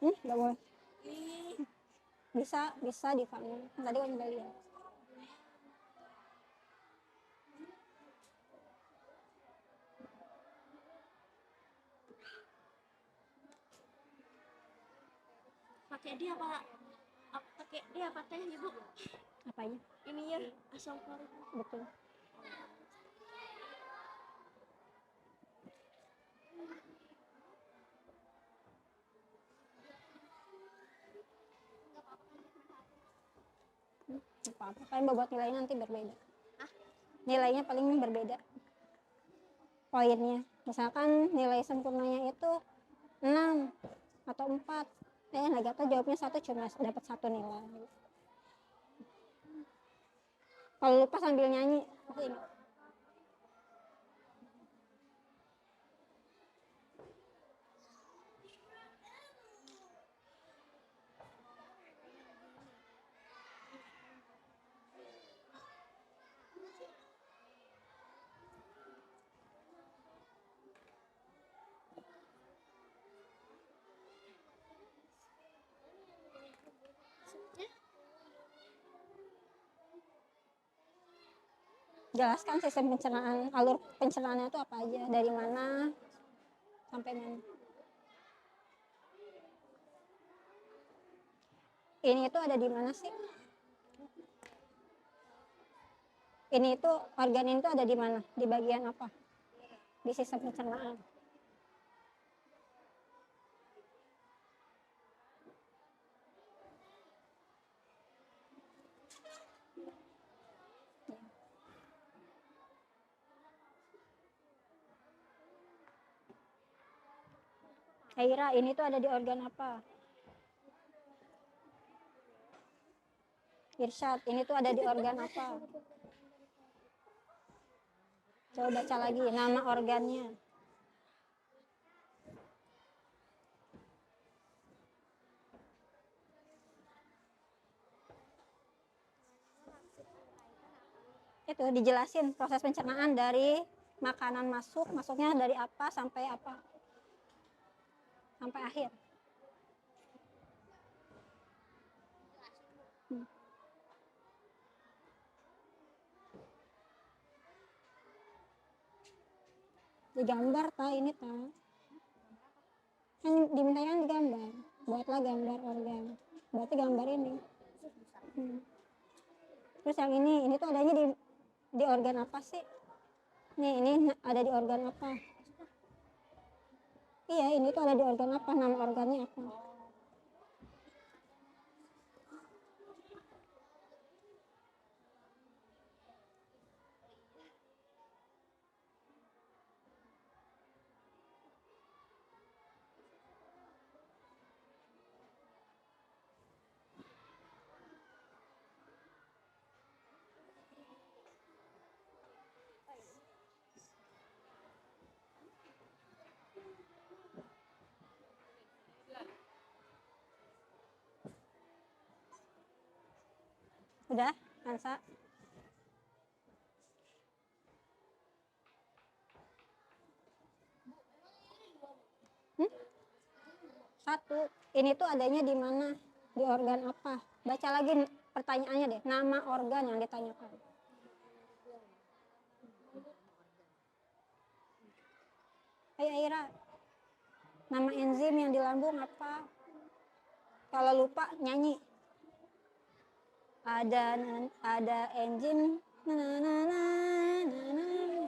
Nggak boleh. Bisa dipanggil. Tadi kan udah lihat. Pakai dia apa? Pakai dia apa teh ibu? Apanya? Ini ya asam folik. Betul. Apa-apa, paling bobot nilainya nanti berbeda. Nilainya paling berbeda. Poinnya. Misalkan nilai sempurnanya itu 6 atau 4. Nagata jawabnya 1 cuma dapat 1 nilai. Kalau lupa sambil nyanyi, pasti ingat. Jelaskan sistem pencernaan, alur pencernaannya itu apa aja, dari mana sampai mana. Ini itu ada di mana sih? Ini itu organ ini tuh ada di mana? Di bagian apa? Di sistem pencernaan. Aira, ini tuh ada di organ apa? Irsyad, ini tuh ada di organ apa? Coba baca lagi nama organnya. Itu dijelasin proses pencernaan dari makanan masuknya dari apa sampai apa? Sampai akhir. Digambar ini kan dimintakan digambar, buatlah gambar organ, berarti gambar ini. Terus yang ini tuh adanya di organ apa sih? Nih, ini ada di organ apa? Iya, ini tuh ada di organ apa, nama organnya apa? Udah, Ansa? Satu, ini tuh adanya di mana? Di organ apa? Baca lagi pertanyaannya deh, nama organ yang ditanyakan. Ayo Aira, nama enzim yang di lambung apa? Kalau lupa nyanyi. Ada enzim na na na na na na.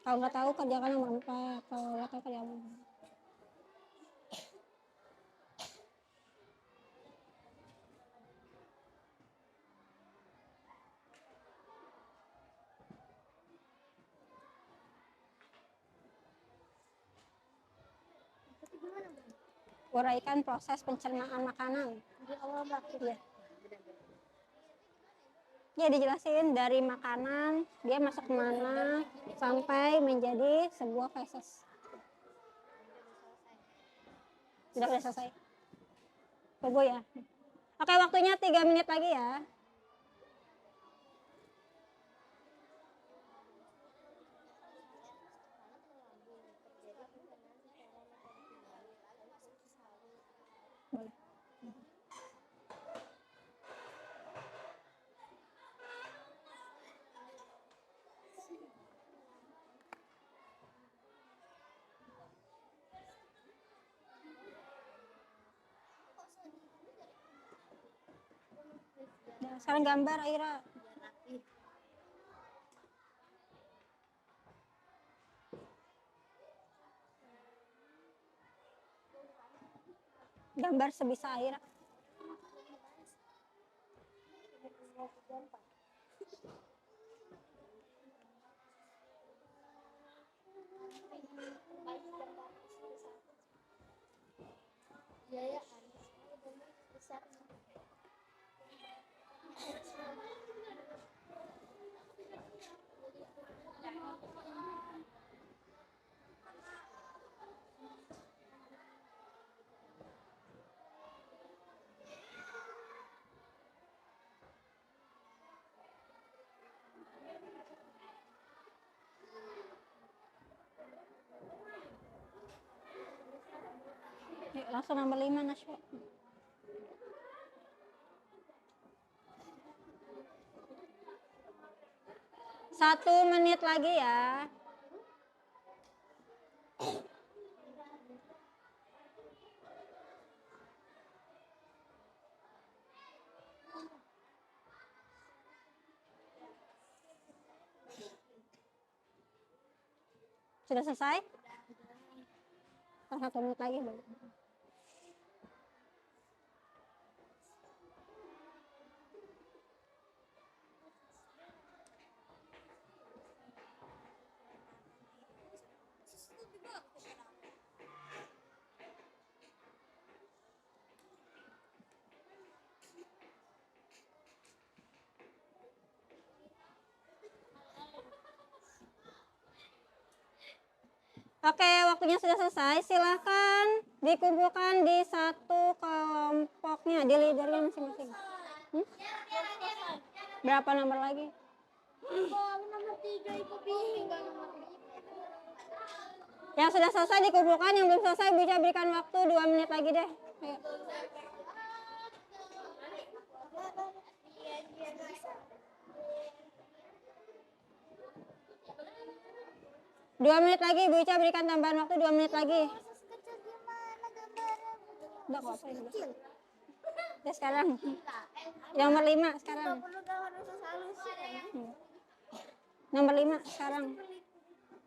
Kalau nggak tahu kerjakan nomor 4. Kalau nggak tahu kerjakan nomor 4. Uraikan proses pencernaan makanan. Ya. Ya, dijelasin dari makanan dia masuk kemana sampai menjadi sebuah feses. Udah selesai. Tunggu ya. Oke, waktunya 3 menit lagi ya. Boleh. Nah, sekarang gambar Aira. Gambar sebisa Aira. Yuk, langsung nomor 5 Naswa. Satu menit lagi ya. Sudah selesai? Satu menit lagi. Oke, waktunya sudah selesai. Silahkan dikumpulkan di satu kelompoknya, di leadernya masing-masing. Berapa nomor lagi? Nomor 3 itu tinggal nomor 3. Yang sudah selesai dikumpulkan, yang belum selesai bisa berikan waktu 2 menit lagi deh. Ayo. 2 menit lagi, Bu Ica berikan tambahan waktu 2 menit lagi. Udah kok, ya sekarang. Nomor 5 sekarang. Nomor 5 sekarang.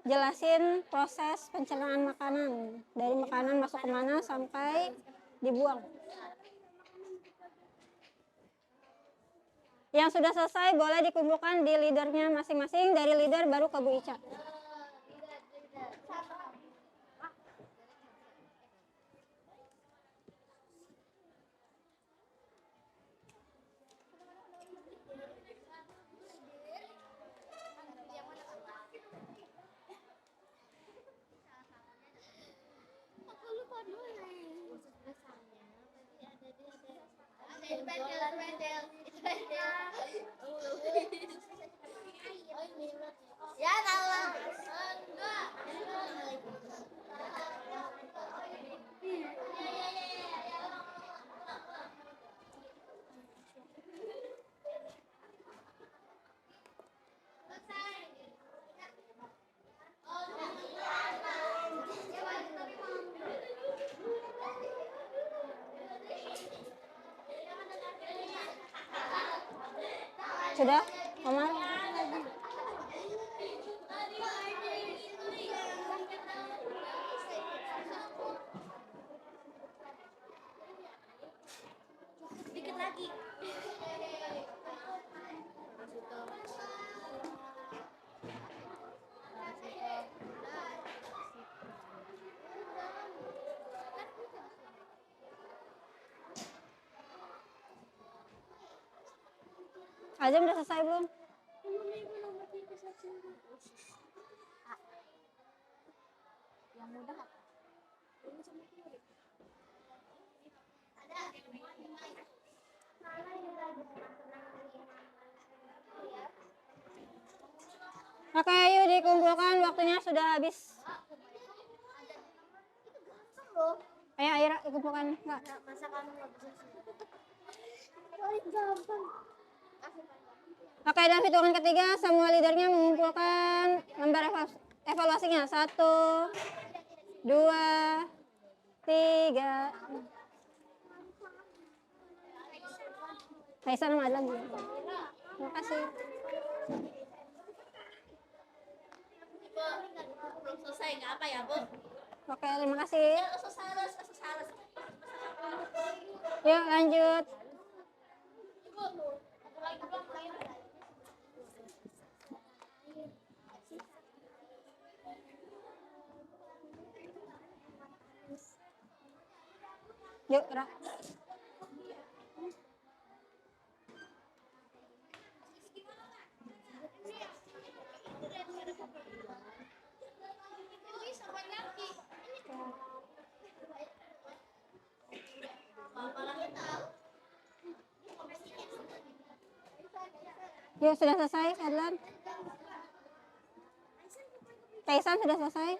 Jelasin proses pencernaan makanan. Dari makanan masuk kemana sampai dibuang. Yang sudah selesai boleh dikumpulkan di leadernya masing-masing. Dari leader baru ke Bu Ica. Ya salah. Sudah, Omar? Dikit lagi. Azam udah selesai belum? Yang mudah apa? Oke, yuk dikumpulkan. Waktunya sudah habis. Ayo, Aira, dikumpulkan. Enggak. Masa kamu nggak bisa sih? Paling gampang. Oke, dalam hitungan ketiga, semua leadernya mengumpulkan lembar evaluasinya. 1, 2, 3. Kaisar sama Adlan juga. Terima kasih. Belum selesai, nggak apa ya, Bu? Oke, terima kasih. Selesai. Yuk, lanjut. Yuk, Ra. Yuk, sudah selesai, Adlan. Kaisan sudah selesai.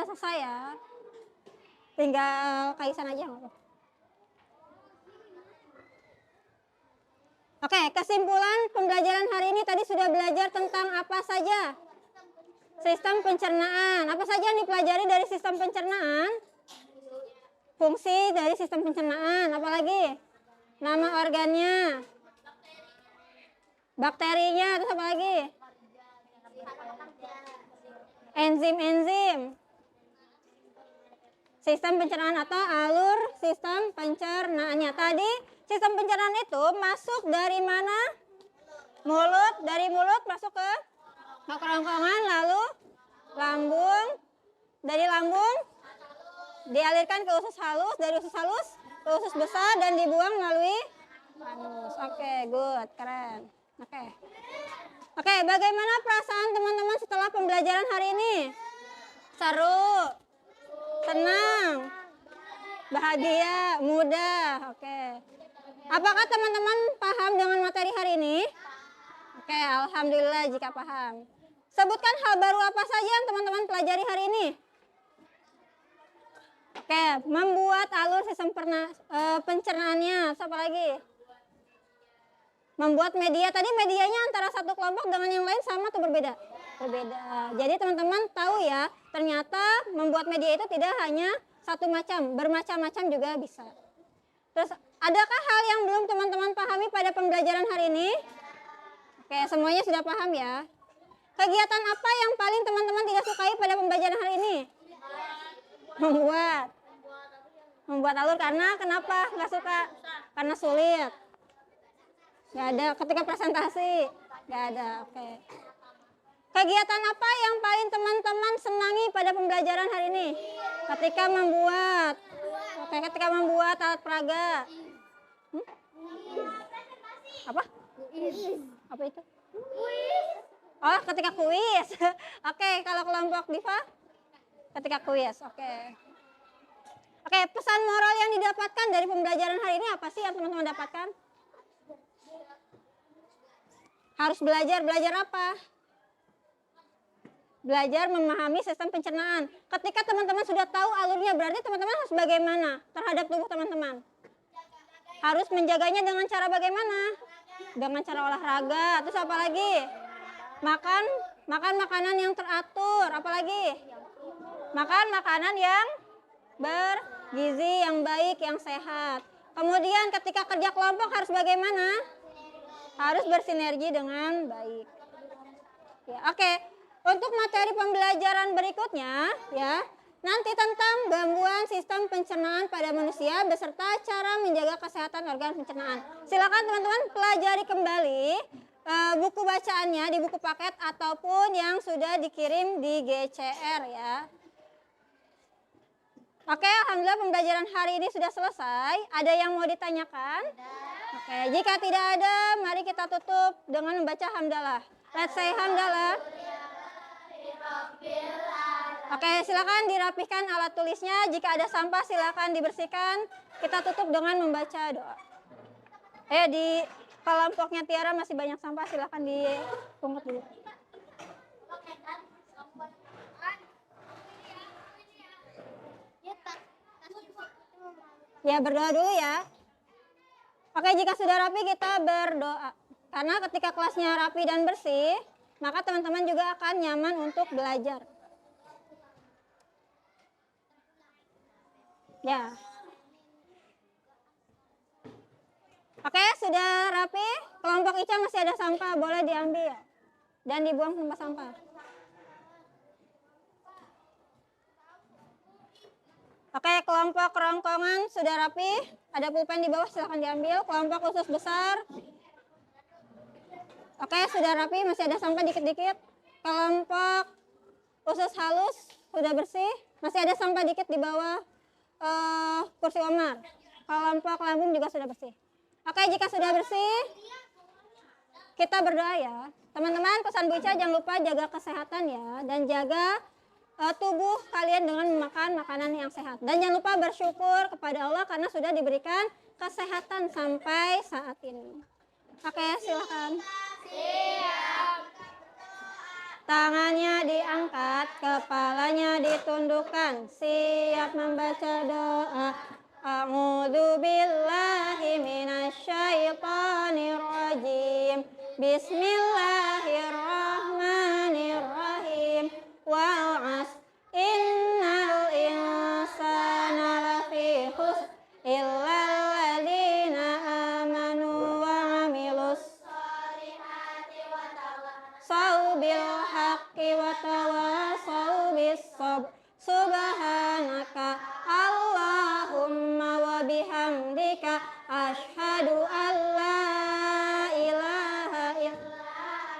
udah selesai ya. Tinggal Kaisan aja nggak apa. Oke, kesimpulan pembelajaran hari ini tadi sudah belajar tentang apa saja? Sistem pencernaan. Apa saja yang dipelajari dari sistem pencernaan? Fungsi dari sistem pencernaan. Apalagi? Nama organnya. Bakterinya. Terus apa lagi? Enzim-enzim. Sistem pencernaan atau alur sistem pencernaannya. Tadi sistem pencernaan itu masuk dari mana? Mulut. Dari mulut masuk ke kerongkongan, lalu lambung. Dari lambung dialirkan ke usus halus, dari usus halus ke usus besar dan dibuang melalui anus. Oke, good, keren. Oke, bagaimana perasaan teman-teman setelah pembelajaran hari ini? Seru, senang, bahagia, mudah. Oke. Apakah teman-teman paham dengan materi hari ini? Oke, alhamdulillah jika paham. Sebutkan hal baru apa saja yang teman-teman pelajari hari ini. Oke, membuat alur sistem pencernaannya. Apa lagi? Membuat media. Tadi medianya antara satu kelompok dengan yang lain sama atau berbeda? Berbeda. Jadi teman-teman tahu ya, ternyata membuat media itu tidak hanya satu macam, bermacam-macam juga bisa. Terus, adakah hal yang belum teman-teman pahami pada pembelajaran hari ini? Oke, semuanya sudah paham ya. Kegiatan apa yang paling teman-teman tidak sukai pada pembelajaran hari ini? Membuat alur. Karena kenapa nggak suka? Karena sulit. Nggak ada. Ketika presentasi nggak ada. Oke. Kegiatan apa yang paling teman-teman senangi pada pembelajaran hari ini? Ketika membuat. Oke, ketika membuat alat peraga. Apa? Apa itu? Oh, ketika kuis. Oke, kalau kelompok Diva? Ketika kuis, oke. Oke, pesan moral yang didapatkan dari pembelajaran hari ini apa sih yang teman-teman dapatkan? Harus belajar. Belajar apa? Belajar memahami sistem pencernaan. Ketika teman-teman sudah tahu alurnya, berarti teman-teman harus bagaimana terhadap tubuh teman-teman? Harus menjaganya dengan cara bagaimana? Dengan cara olahraga. Terus apa lagi? Makan makanan yang teratur. Apalagi? Makan makanan yang bergizi, yang baik, yang sehat. Kemudian ketika kerja kelompok harus bagaimana? Harus bersinergi dengan baik. Ya, oke. Untuk materi pembelajaran berikutnya ya, nanti tentang gangguan sistem pencernaan pada manusia beserta cara menjaga kesehatan organ pencernaan. Silakan teman-teman pelajari kembali buku bacaannya di buku paket ataupun yang sudah dikirim di GCR ya. Oke, alhamdulillah pembelajaran hari ini sudah selesai. Ada yang mau ditanyakan? Oke, jika tidak ada, mari kita tutup dengan membaca hamdalah. Let's say hamdalah. Oke, silakan dirapihkan alat tulisnya. Jika ada sampah, silakan dibersihkan. Kita tutup dengan membaca doa. Di kelompoknya Tiara masih banyak sampah, silakan dipungut dulu. Ya, berdoa dulu ya. Oke, jika sudah rapi kita berdoa. Karena ketika kelasnya rapi dan bersih, maka teman-teman juga akan nyaman untuk belajar. Ya. Oke, sudah rapi. Kelompok Ica masih ada sampah, boleh diambil dan dibuang ke tempat sampah. Oke, kelompok kerongkongan sudah rapi. Ada pulpen di bawah, silahkan diambil. Kelompok usus besar. Oke, sudah rapi, masih ada sampah dikit-dikit. Kelompok usus halus sudah bersih. Masih ada sampah dikit di bawah kursi Omar. Kelompok lambung juga sudah bersih. Oke, jika sudah bersih, kita berdoa ya. Teman-teman, pesan Bu Ica jangan lupa jaga kesehatan ya. Dan jaga tubuh kalian dengan memakan makanan yang sehat. Dan jangan lupa bersyukur kepada Allah karena sudah diberikan kesehatan sampai saat ini. Oke, silakan. Tangannya diangkat, kepalanya ditundukkan, siap membaca doa. A'udzu billahi minasyaitonir rajim. Bismillahirrahmanirrahim. Wal 'asr innal insana lafi khusr illa alladziina aamanu wa 'amilus sholihaati bil haqqi wa tawassaw bis sabr. Subhanaka Allahumma wa bihamdika asyhadu an la ilaha illa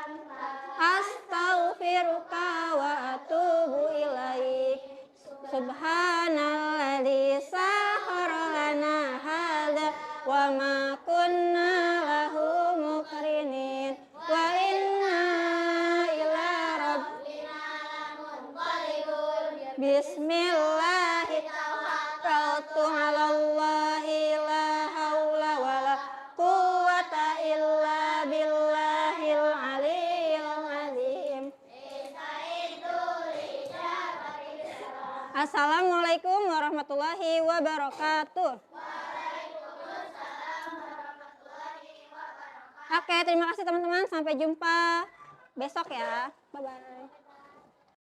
anta astaghfiruka wa atubu ilaik. Subhanalladzi sakhkhara lana hadza wa ma kunna lahu muqrinin wa inna ila rabbina lamunqalibun. Bismillahirrahmanirrahim. Tawakkaltu 'alallahi la haula wala quwwata illa billahil aliyyil azim. Assalamualaikum warahmatullahi wabarakatuh. Oke, terima kasih teman-teman. Sampai jumpa besok ya. Bye-bye.